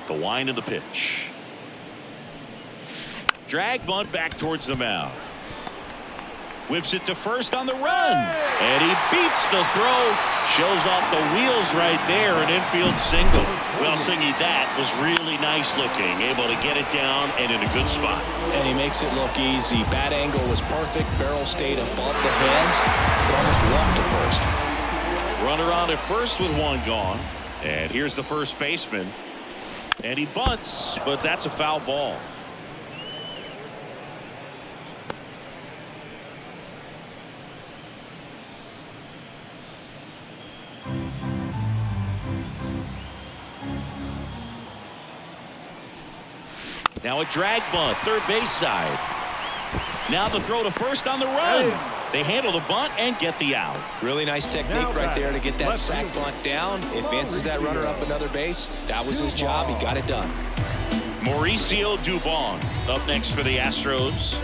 The wind of the pitch. Drag bunt back towards the mound. Whips it to first on the run, and he beats the throw. Shows off the wheels right there, an infield single. Well, Singy, that was really nice looking, able to get it down and in a good spot. And he makes it look easy. Bat angle was perfect. Barrel stayed above the heads. Could almost walk to first. Runner on at first with one gone. And here's the first baseman. And he bunts, but that's a foul ball. Now a drag bunt, third base side. Now the throw to first on the run. They handle the bunt and get the out. Really nice technique right there to get that sac bunt down. Advances that runner up another base. That was his job. He got it done. Mauricio Dubon up next for the Astros.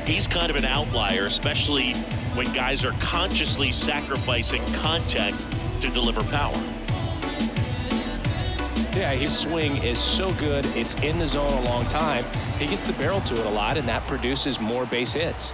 He's kind of an outlier, especially when guys are consciously sacrificing contact to deliver power. Yeah, his swing is so good. It's in the zone a long time. He gets the barrel to it a lot, and that produces more base hits.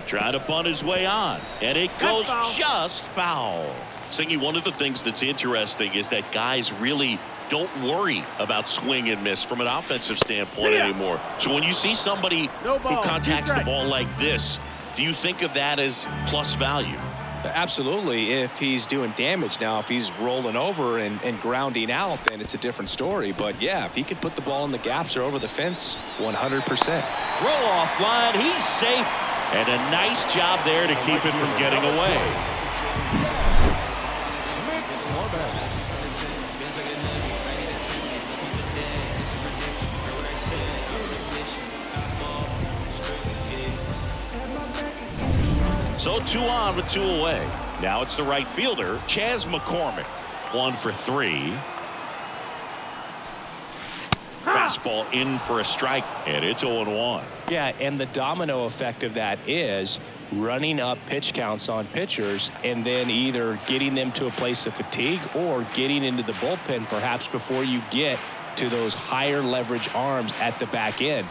Trying to bunt his way on, and it goes just foul. Singy, one of the things that's interesting is that guys really don't worry about swing and miss from an offensive standpoint anymore. So when you see somebody who contacts the ball like this, do you think of that as plus value? Absolutely, if he's doing damage. Now, if he's rolling over and grounding out, then it's a different story. But yeah, if he can put the ball in the gaps or over the fence, 100%. Roll off line, he's safe. And a nice job there to keep it from getting away. So 2 on with 2 away. Now it's the right fielder, Chas McCormick. 1 for 3. Fastball in for a strike, and it's 0-1. Yeah, and the domino effect of that is running up pitch counts on pitchers and then either getting them to a place of fatigue or getting into the bullpen perhaps before you get to those higher leverage arms at the back end.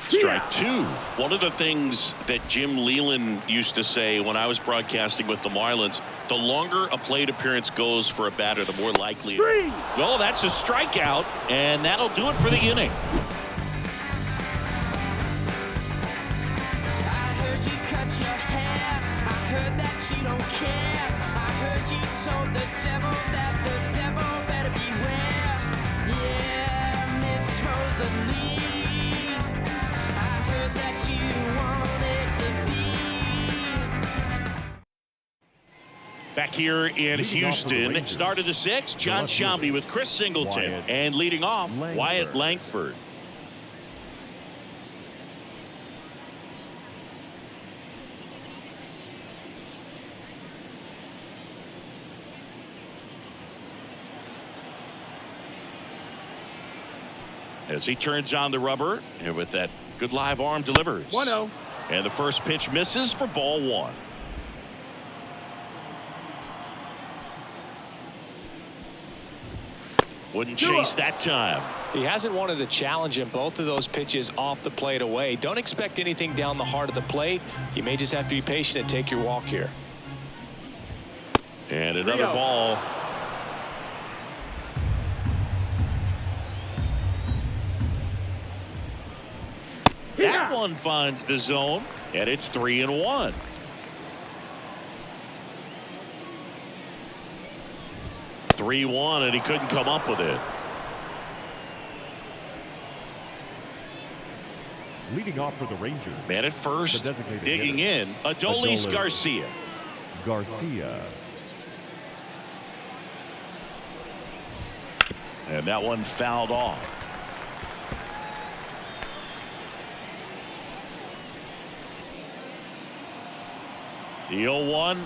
Strike 2. One of the things that Jim Leland used to say when I was broadcasting with the Marlins, the longer a plate appearance goes for a batter, the more likely. Well, that's a strikeout, and that'll do it for the inning. I heard you cut your hair. I heard that you don't care. I heard you told the devil that the devil better beware. Yeah, Miss Rosalie. That you wanted to be. Back here in Houston, start of the 6th, John Sciambi with Chris Singleton, and leading off, Wyatt Langford. As he turns on the rubber, and with that good live arm delivers. 1-0. And the first pitch misses for ball 1. Wouldn't chase that time. He hasn't wanted a challenge in both of those pitches off the plate away. Don't expect anything down the heart of the plate. You may just have to be patient and take your walk here. And another ball. That one finds the zone, and it's 3-1. And he couldn't come up with it. Leading off for the Rangers. Man at first, the designated digging hitter, in, Adolis Garcia. And that one fouled off. The 0-1.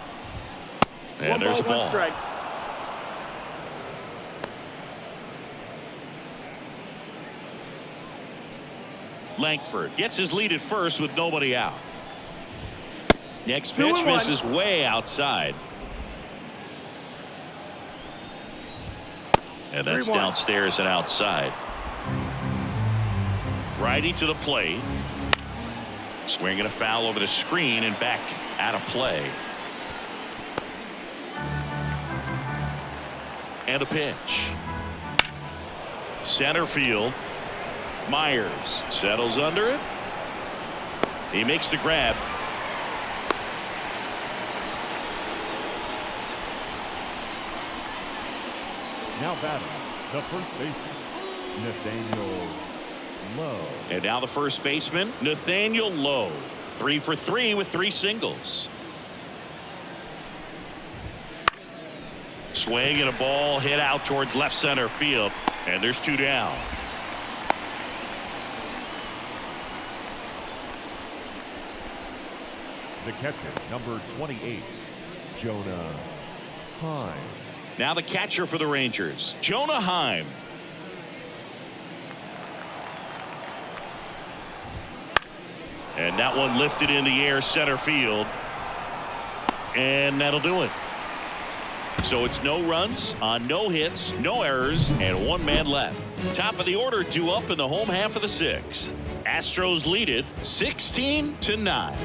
And there's a ball. One strike. Langford gets his lead at first with nobody out. Next pitch misses way outside. And that's downstairs and outside. Righty to the plate. Swinging a foul over the screen and back out of play. And a pitch. Center field. Myers settles under it. He makes the grab. Now batting, the first baseman, Nathaniel Lowe. And now the first baseman, Nathaniel Lowe. 3 for 3 with 3 singles. Swing and a ball hit out towards left center field. And there's 2 down. The catcher, number 28, Jonah Heim. Now the catcher for the Rangers, Jonah Heim. And that one lifted in the air center field. And that'll do it. So it's no runs on no hits, no errors, and 1 man left. Top of the order, 2 up in the home half of the 6th. Astros lead it 16-9.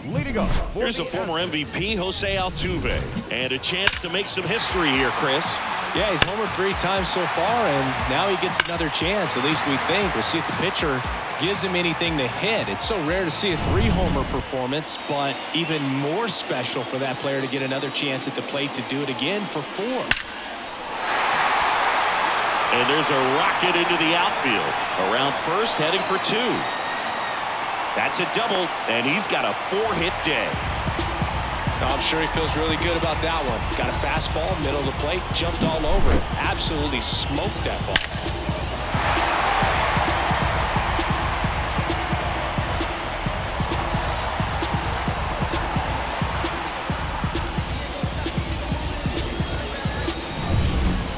Leading up. Here's the former MVP, Jose Altuve. And a chance to make some history here, Chris. Yeah, he's homered 3 times so far, and now he gets another chance, at least we think. We'll see if the pitcher gives him anything to hit. It's so rare to see a 3-homer performance, but even more special for that player to get another chance at the plate to do it again for 4. And there's a rocket into the outfield. Around first, heading for 2. That's a double, and he's got a 4-hit day. I'm sure he feels really good about that one. Got a fastball, middle of the plate, jumped all over it. Absolutely smoked that ball.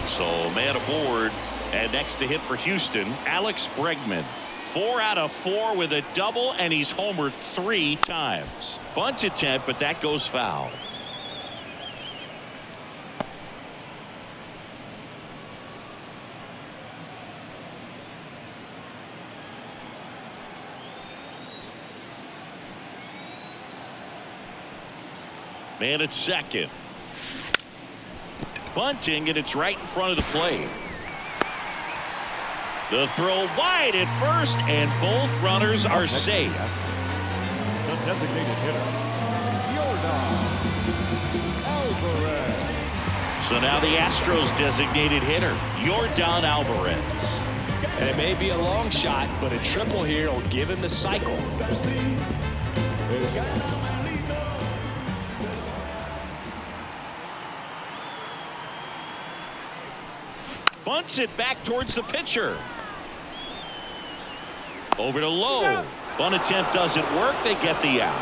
So man aboard, and next to hit for Houston, Alex Bregman. 4 out of 4 with a double, and he's homered 3 times. Bunt attempt, but that goes foul. Man at second. Bunting, and it's right in front of the plate. The throw wide at first, and both runners are safe. The designated hitter, Urena. So now the Astros designated hitter, Yordan Alvarez. And it may be a long shot, but a triple here will give him the cycle. Bunts it back towards the pitcher. Over to Lowe. Bunt attempt doesn't work. They get the out.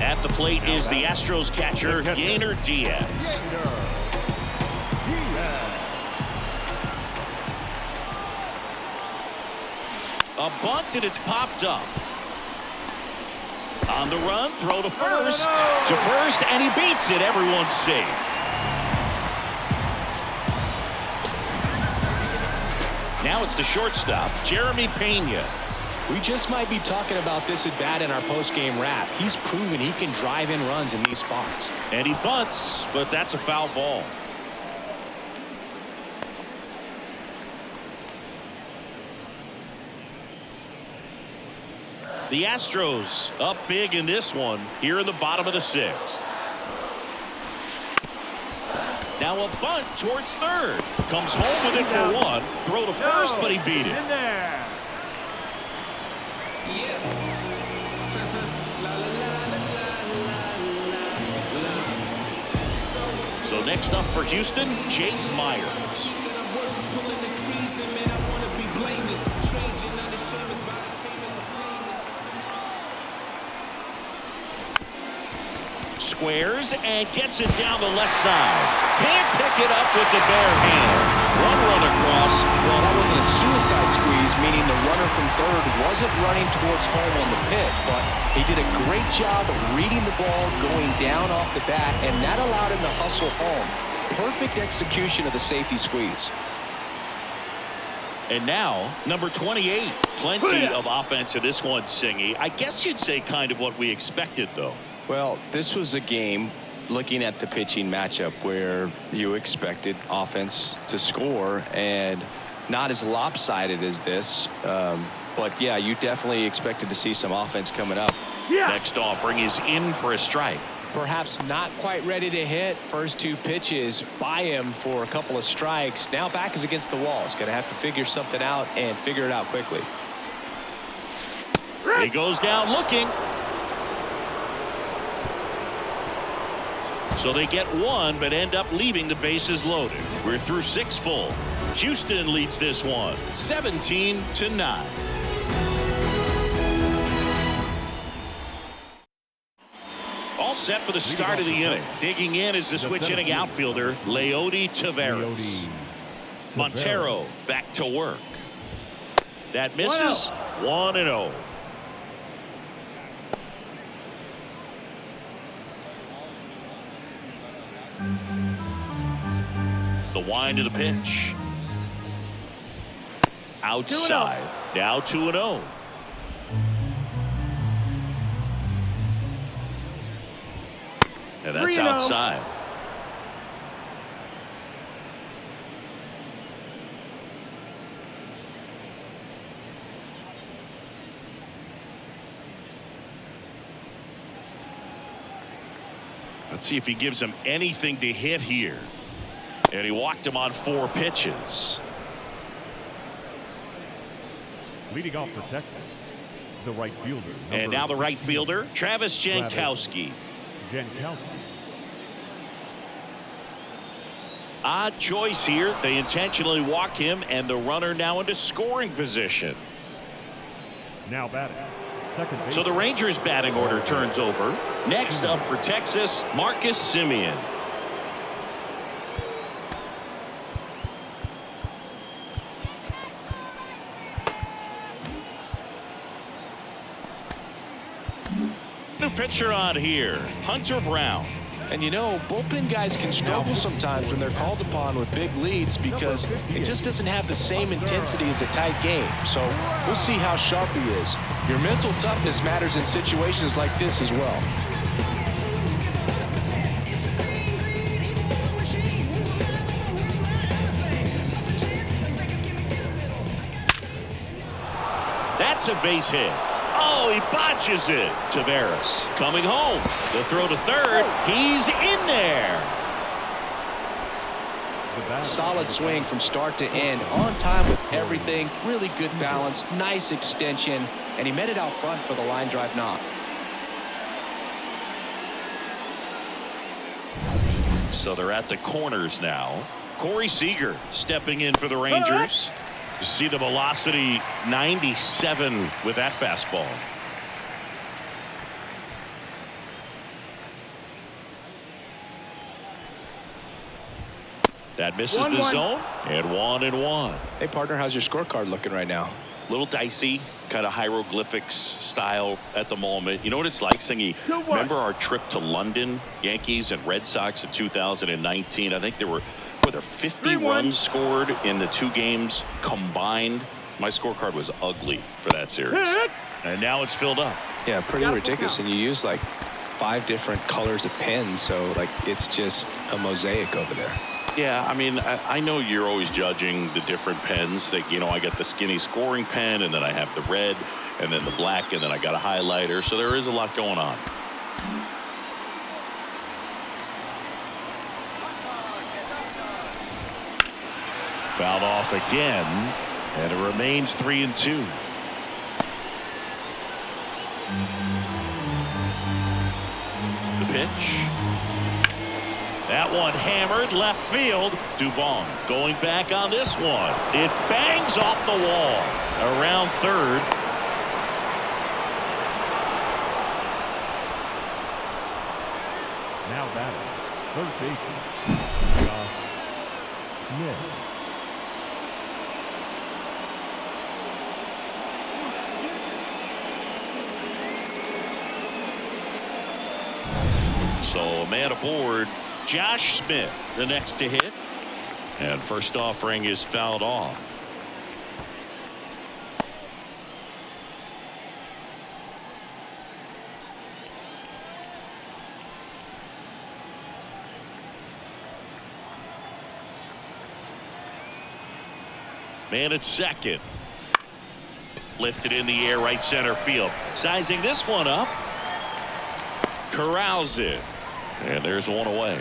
At the plate is the Astros catcher, Yainer Diaz. A bunt, and it's popped up. On the run, throw to first. To first, and he beats it. Everyone's safe. Now it's the shortstop, Jeremy Pena. We just might be talking about this at bat in our post-game wrap. He's proven he can drive in runs in these spots. And he bunts, but that's a foul ball. The Astros up big in this one here in the bottom of the 6th. Now a bunt towards third. Comes home with it for 1. Throw to first, but he beat it. In there. So next up for Houston, Jake Myers. Squares and gets it down the left side. Can't pick it up with the bare hand. One run across. Well, that wasn't a suicide squeeze, meaning the runner from third wasn't running towards home on the pit, but he did a great job of reading the ball going down off the bat, and that allowed him to hustle home. Perfect execution of the safety squeeze. And now, number 28. Plenty of offense in this one, Singy. I guess you'd say kind of what we expected, though. Well, this was a game, looking at the pitching matchup, where you expected offense to score, and not as lopsided as this. But, yeah, you definitely expected to see some offense coming up. Next offering is in for a strike. Perhaps not quite ready to hit. First 2 pitches by him for a couple of strikes. Now back is against the wall. He's going to have to figure something out and figure it out quickly. He goes down looking. So they get 1, but end up leaving the bases loaded. We're through 6 full. Houston leads this one 17-9. All set for the start of the inning. Digging in is the switch inning outfielder, Leody Taveras. Montero back to work. That misses. 1-0. The wind of the pitch. Outside. Now 2-0. And that's 3-0. outside. Let's see if he gives him anything to hit here. And he walked him on 4 pitches. Leading off for Texas, the right fielder. And now the right fielder, Travis Jankowski. Odd choice here. They intentionally walk him, and the runner now into scoring position. Now batting. Second base. So the Rangers batting order turns over. Next up for Texas, Marcus Semien. New pitcher on here, Hunter Brown. And you know, bullpen guys can struggle sometimes when they're called upon with big leads because it just doesn't have the same intensity as a tight game. So we'll see how sharp he is. Your mental toughness matters in situations like this as well. That's a base hit. Oh, he botches it. Taveras coming home. The throw to third. He's in there. Solid swing from start to end. On time with everything. Really good balance. Nice extension. And he met it out front for the line drive knock. So they're at the corners now. Corey Seager stepping in for the Rangers. You see the velocity 97 with that fastball. That misses the zone, and 1-1. Hey, partner, how's your scorecard looking right now? Little dicey, kind of hieroglyphics style at the moment. You know what it's like, Singy? Remember our trip to London, Yankees and Red Sox in 2019? I think there were 50 runs scored in the 2 games combined. My scorecard was ugly for that series. And now it's filled up. Yeah, pretty ridiculous. And you use like 5 different colors of pens, so like it's just a mosaic over there. Yeah, I mean, I know you're always judging the different pens. That, you know, I got the skinny scoring pen, and then I have the red, and then the black, and then I got a highlighter. So there is a lot going on. Fouled off again, and it remains 3-2. The pitch. That one hammered left field. Dubon going back on this one. It bangs off the wall. Around third. Now batting, third baseman, Josh Smith. So a man aboard. Josh Smith, the next to hit. And first offering is fouled off. Man at second. Lifted in the air, right center field. Sizing this one up. Corrals it. And there's one away.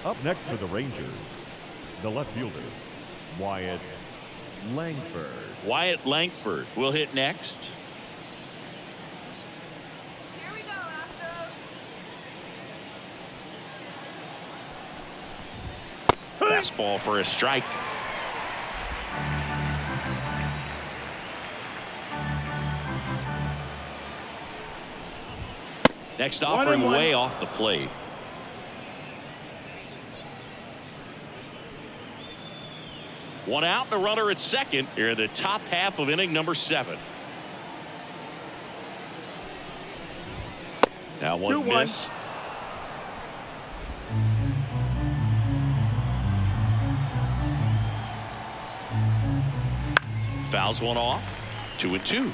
Up next for the Rangers, the left fielder, Wyatt Langford. Wyatt Langford will hit next. Here we go, Astros. Fastball for a strike. Next offering way off the plate. One out and a runner at second here in the top half of inning number 7. Now one missed. Fouls one off. 2-2.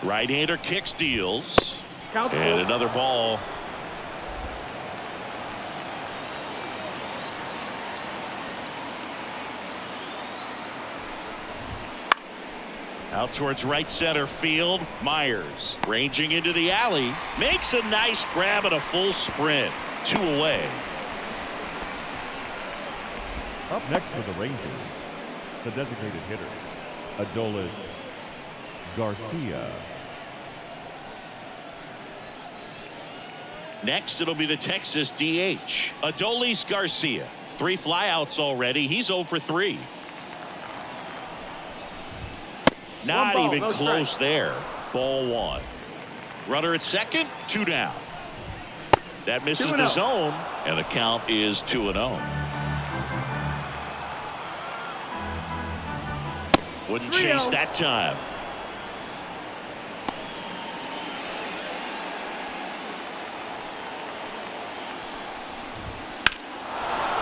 Right-hander kick steals. And another ball. Out towards right center field. Myers ranging into the alley. Makes a nice grab at a full sprint. 2 away. Up next for the Rangers, the designated hitter, Adolis Garcia. Next, it'll be the Texas DH, Adolis Garcia. 3 flyouts already. He's 0 for 3. Not ball, even no close strike. there. Ball 1. Runner at second, 2 down. That misses the zone, and the count is 2-0. Wouldn't chase that time.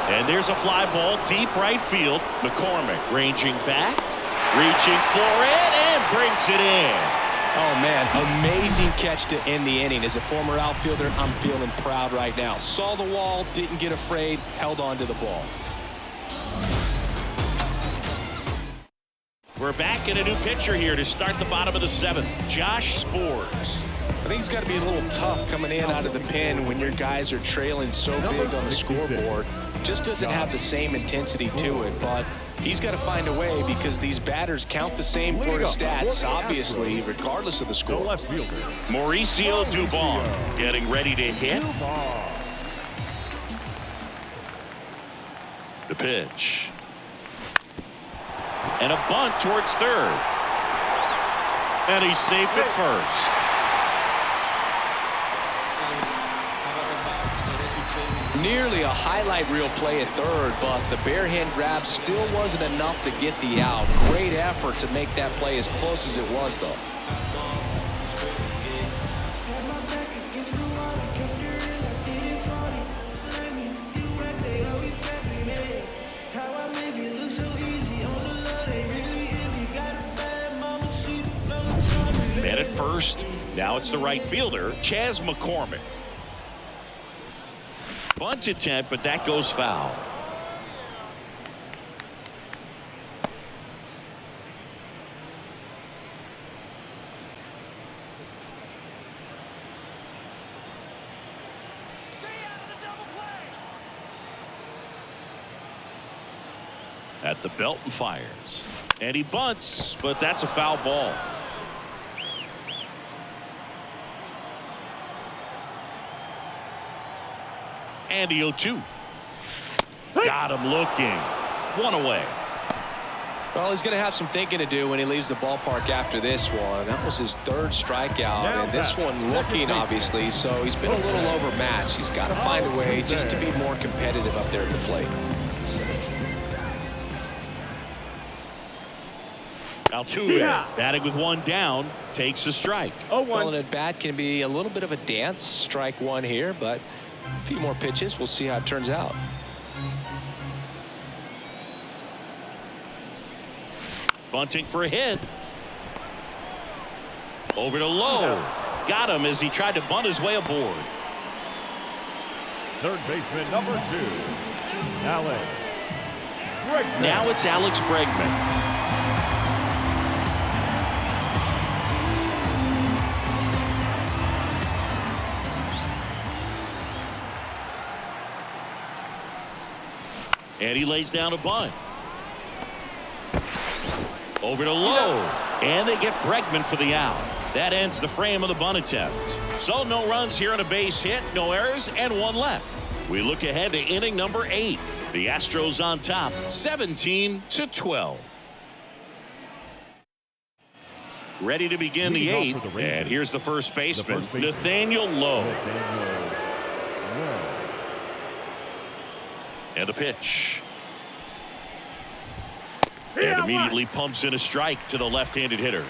And there's a fly ball deep right field. McCormick ranging back, reaching for it, and brings it in. Oh, man, amazing catch to end the inning. As a former outfielder, I'm feeling proud right now. Saw the wall, didn't get afraid, held on to the ball. We're back in a new pitcher here to start the bottom of the 7th. Josh Spores. I think it's got to be a little tough coming in out of the pen when your guys are trailing so big on the scoreboard. Just doesn't have the same intensity to it, but he's got to find a way because these batters count the same for his stats, obviously, regardless of the The score. left fielder, Mauricio Dubon getting ready to hit. The pitch. And a bunt towards third. And he's safe at first. Nearly a highlight reel play at third, but the bare hand grab still wasn't enough to get the out. Great effort to make that play as close as it was, though. Man at first. Now it's the right fielder, Chas McCormick. Bunt attempt, but that goes foul. At the belt and fires. And he bunts, but that's a foul ball. And the 0-2. Got him looking. One away. Well, he's going to have some thinking to do when he leaves the ballpark after this one. That was his third strikeout, and this one looking, obviously, so he's been a little overmatched. He's got to find a way just to be more competitive up there at the plate. Altuve, batting with one down, takes a strike. Well, an at bat can be a little bit of a dance. Strike one here, but a few more pitches. We'll see how it turns out. Bunting for a hit. Over to Lowe. Got him as he tried to bunt his way aboard. Third baseman, number 2, Alex Bregman. Now it's Alex Bregman. And he lays down a bunt. Over to Lowe. And they get Bregman for the out. That ends the frame of the bunt attempt. So no runs here on a base hit, no errors, and one left. We look ahead to inning number 8. The Astros on top, 17-12. Ready to begin the 8th. And here's the first baseman, Nathaniel Lowe. And a pitch. And immediately pumps in a strike to the left-handed hitter.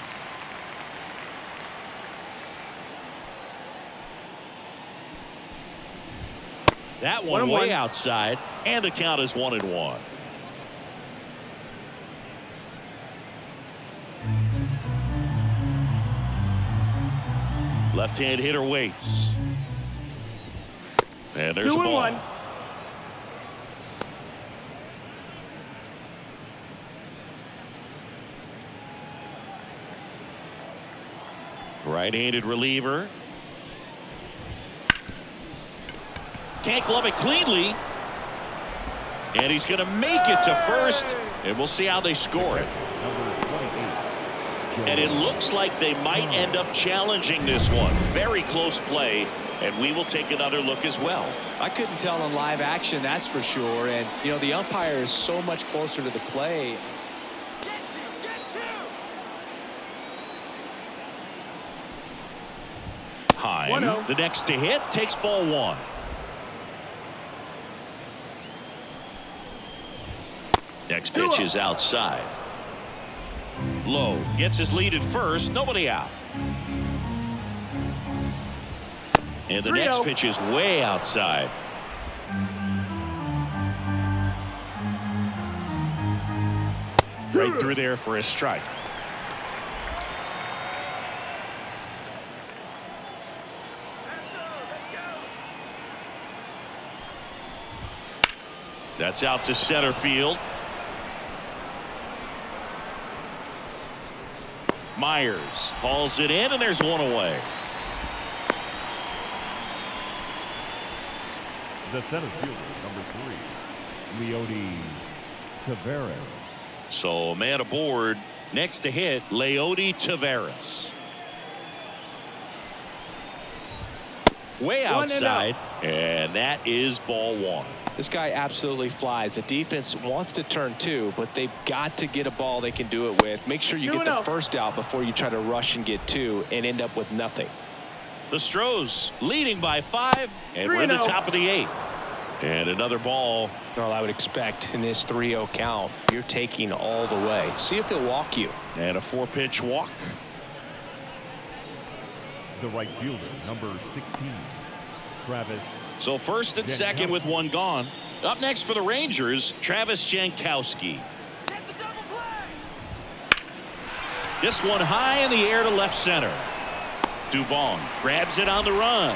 That one way outside, and the count is 1-1. Left-hand hitter waits. And there's the ball. 2-1. Right-handed reliever. Can't glove it cleanly. And he's going to make it to first. And we'll see how they score it. And it looks like they might end up challenging this one. Very close play. And we will take another look as well. I couldn't tell on live action, that's for sure. And, you know, the umpire is so much closer to the play. Heim, the next to hit, takes ball 1. Next pitch is outside. Lowe gets his lead at first, nobody out. And the next pitch is way outside. Right through there for a strike. That's out to center field. Myers hauls it in, and there's one away. The center fielder, number 3, Leody Taveras. So a man aboard. Next to hit, Leody Taveras. way outside, and that is ball one. This guy absolutely flies. The defense wants to turn two, but they've got to get a ball they can do it with. Make sure you get the first out before you try to rush and get two and end up with nothing. The Astros leading by 5, and we're in the top of the 8th. And another ball. Well, I would expect in this 3-0 count, you're taking all the way. See if he'll walk you. And a 4-pitch walk. The right fielder, number 16, Travis. So first and second with one gone. Up next for the Rangers, Travis Jankowski. This one high in the air to left center. Dubon grabs it on the run.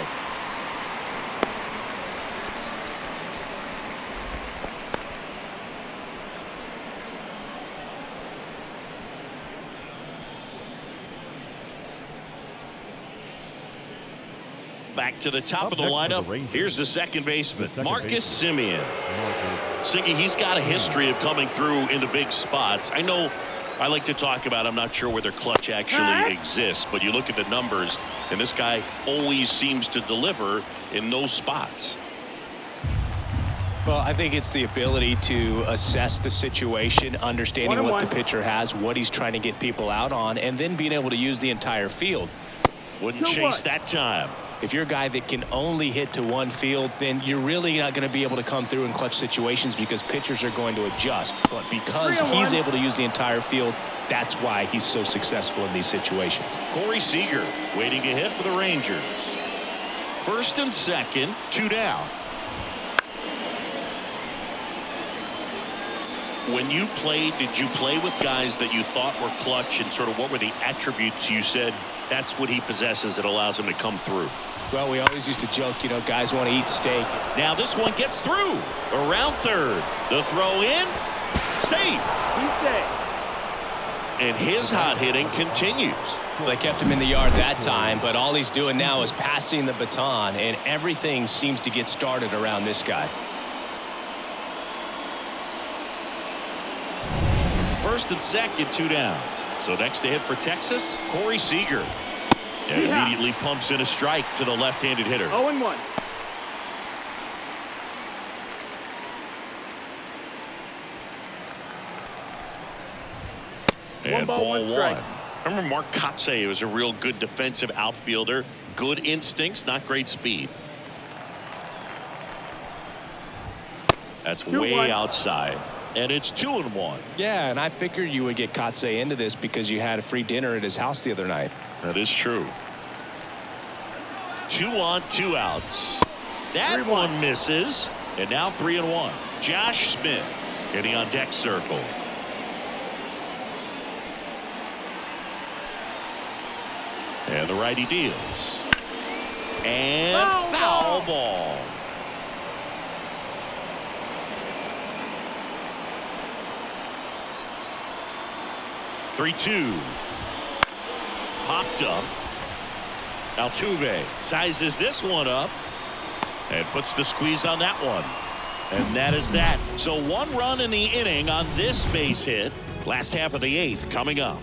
Back to the top of the lineup. Here's the second baseman, Marcus Semien. Siggy, he's got a history of coming through in the big spots. I know I like to talk about, I'm not sure whether clutch actually exists, but you look at the numbers, and this guy always seems to deliver in those spots. Well, I think it's the ability to assess the situation, understanding what the pitcher has, what he's trying to get people out on, and then being able to use the entire field. Wouldn't chase that time. If you're a guy that can only hit to one field, then you're really not going to be able to come through in clutch situations because pitchers are going to adjust. But because he's able to use the entire field, that's why he's so successful in these situations. Corey Seager waiting to hit for the Rangers. First and second, 2 down. When you played, did you play with guys that you thought were clutch, and sort of what were the attributes you said that's what he possesses that allows him to come through? Well, we always used to joke, you know, guys want to eat steak. Now this one gets through around third. The throw in, safe. He's safe. And his hot hitting continues. They kept him in the yard that time, but all he's doing now is passing the baton, and everything seems to get started around this guy. First and second, 2 down. So next to hit for Texas, Corey Seager. And immediately pumps in a strike to the left-handed hitter. 0-1. And ball one. Strike. I remember Mark Kotze was a real good defensive outfielder. Good instincts, not great speed. That's way outside. And it's 2-1. Yeah, and I figured you would get Kotze into this because you had a free dinner at his house the other night. That is true. 2 on, 2 outs. That one misses. And now 3-1. Josh Smith getting on deck circle. And the righty deals. And foul ball. Three-2. Popped up. Altuve sizes this one up and puts the squeeze on that one. And that is that. So 1 run in the inning on this base hit. Last half of the 8th coming up.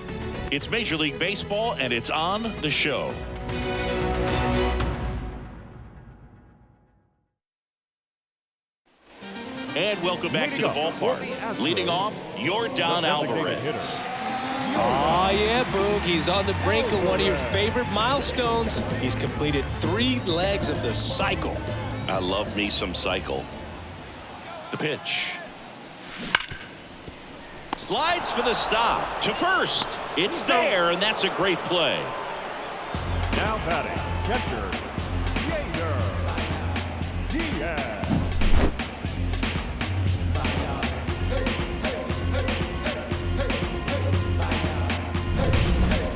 It's Major League Baseball, and it's on the show. And welcome back to the ballpark. Leading off, Yordan Alvarez. Oh, yeah, Boog. He's on the brink of one of your favorite milestones. He's completed 3 legs of the cycle. I love me some cycle. The pitch. Slides for the stop to first. It's there, and that's a great play. Now batting, catcher, Diaz.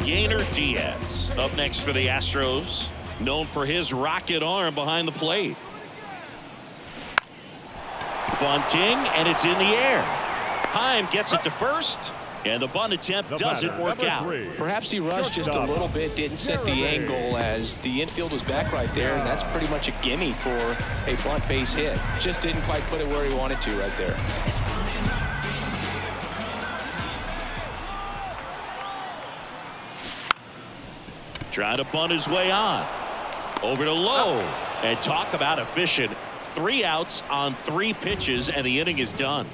Yainer Diaz up next for the Astros, known for his rocket arm behind the plate. Bunting, and it's in the air. Heim gets it to first, and the bunt attempt doesn't work out. Perhaps he rushed just a little bit, didn't set the angle as the infield was back right there, and that's pretty much a gimme for a bunt base hit. Just didn't quite put it where he wanted to right there. Trying to bunt his way on. Over to Lowe. And talk about efficient. 3 outs on 3 pitches, and the inning is done.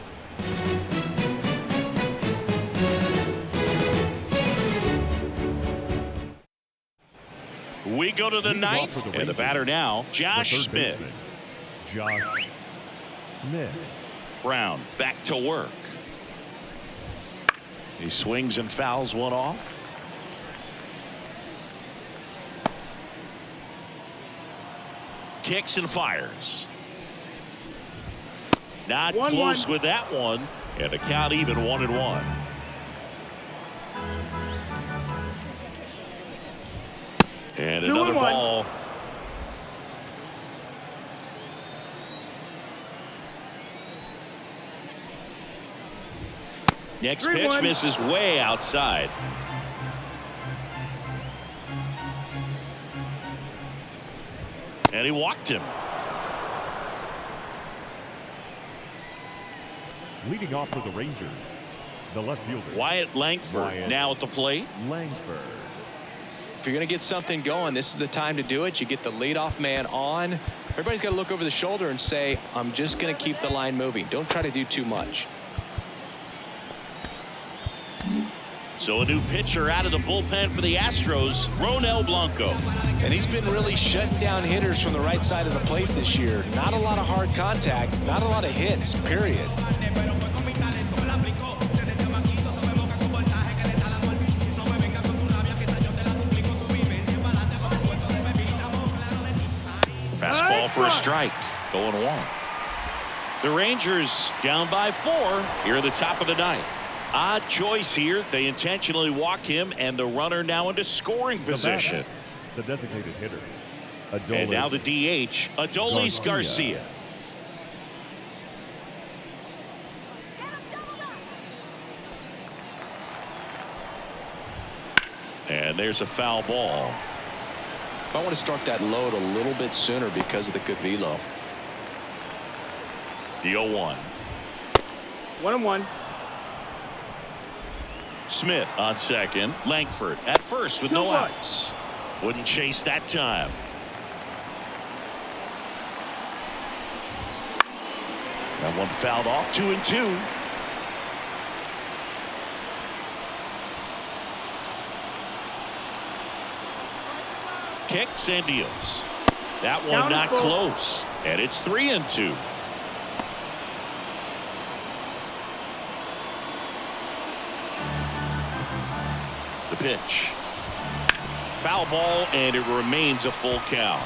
We go to the ninth, and the batter now, Josh Smith. Josh Smith. Brown back to work. He swings and fouls one off. Kicks and fires. Not close with that one, and the count even 1-1. And another ball. Next pitch misses way outside. And he walked him. Leading off for the Rangers, the left fielder. Wyatt Langford now at the plate. Langford. If you're going to get something going, this is the time to do it. You get the leadoff man on. Everybody's got to look over the shoulder and say, I'm just going to keep the line moving. Don't try to do too much. So a new pitcher out of the bullpen for the Astros, Ronel Blanco. And he's been really shutting down hitters from the right side of the plate this year. Not a lot of hard contact, not a lot of hits, period. Fastball for a strike. Going 1. The Rangers down by 4 here at the top of the ninth. Odd choice here. They intentionally walk him, and the runner now into scoring position. The designated hitter. And now the DH, Adolis Garcia. And there's a foul ball. I want to start that load a little bit sooner because of the good velo. The 0-1. 1-1. Smith on second. Langford at first with no outs. Wouldn't chase that time. That one fouled off. 2-2. Kicks and deals. That one not close. And it's 3-2. The pitch. Foul ball, and it remains a full count.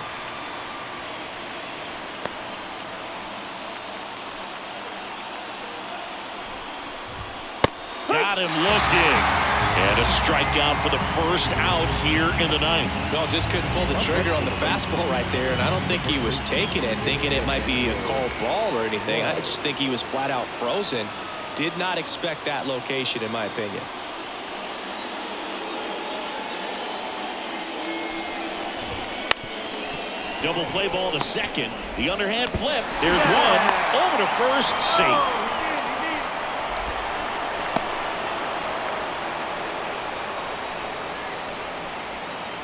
Got him looking. And a strikeout for the first out here in the ninth. Well, just couldn't pull the trigger on the fastball right there, and I don't think he was taking it, thinking it might be a called ball or anything. I just think he was flat out frozen. Did not expect that location, in my opinion. Double play ball to second. The underhand flip. There's one. Over to first. Safe.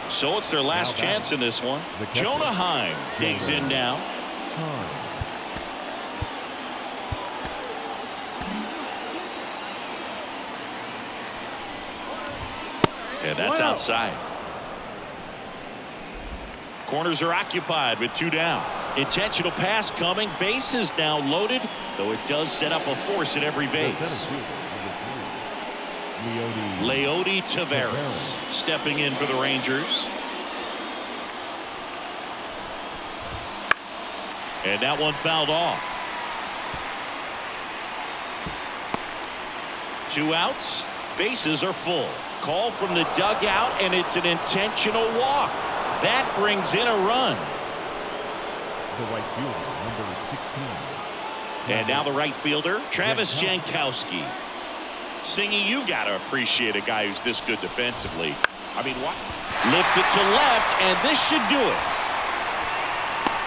So it's their last chance in this one. Jonah Heim digs in now. And that's outside. Corners are occupied with 2 down. Intentional pass coming. Bases now loaded, though it does set up a force at every base. Leody Taveras stepping in for the Rangers. And that one fouled off. 2 outs. Bases are full. Call from the dugout, and it's an intentional walk. That brings in a run. The right fielder, number 16. And now the right fielder, Travis Jankowski. Singy, you got to appreciate a guy who's this good defensively. I mean, what? Lift it to left, and this should do it.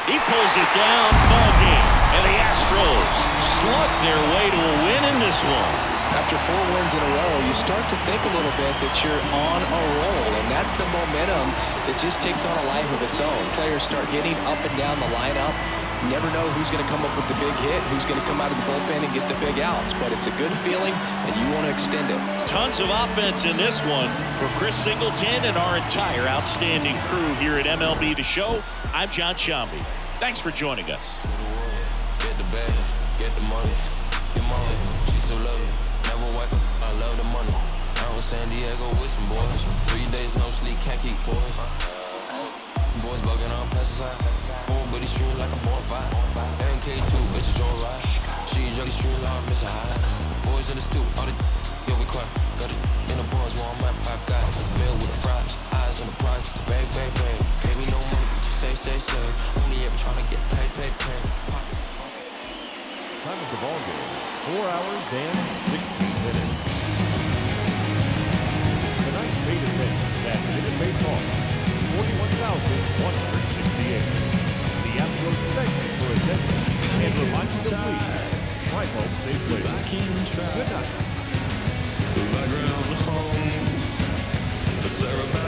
He pulls it down. Ball game. And the Astros slug their way to a win in this one. After 4 wins in a row, you start to think a little bit that you're on a roll, and that's the momentum that just takes on a life of its own. Players start hitting up and down the lineup. You never know who's going to come up with the big hit, who's going to come out of the bullpen and get the big outs, but it's a good feeling, and you want to extend it. Tons of offense in this one for Chris Singleton and our entire outstanding crew here at MLB The Show. I'm John Shambi. Thanks for joining us. Get the bag, get the money. Your mama, she so lovely. Never wife, I love the money. Out in San Diego with some boys. 3 days no sleep, can't keep boys. Boys bugging on pesticide. 4 buddy street like a bonfire. MK2, bitch, a joy ride. She juggy street like miss a high. Boys in the stoop, all the yeah, we quiet. Got it in the bars where I'm at, 5 guys. Meal with the fries, eyes on the prize. It's the bag. Gave me no money, but you save. Only ever trying to get paid. Time of the ball game, 4 hours and 16 minutes. Tonight's main event at Minute Maid Park, 41,168. The Astros thank you for attending and remind you to please drive home safely. Good night. Background home for Sarah.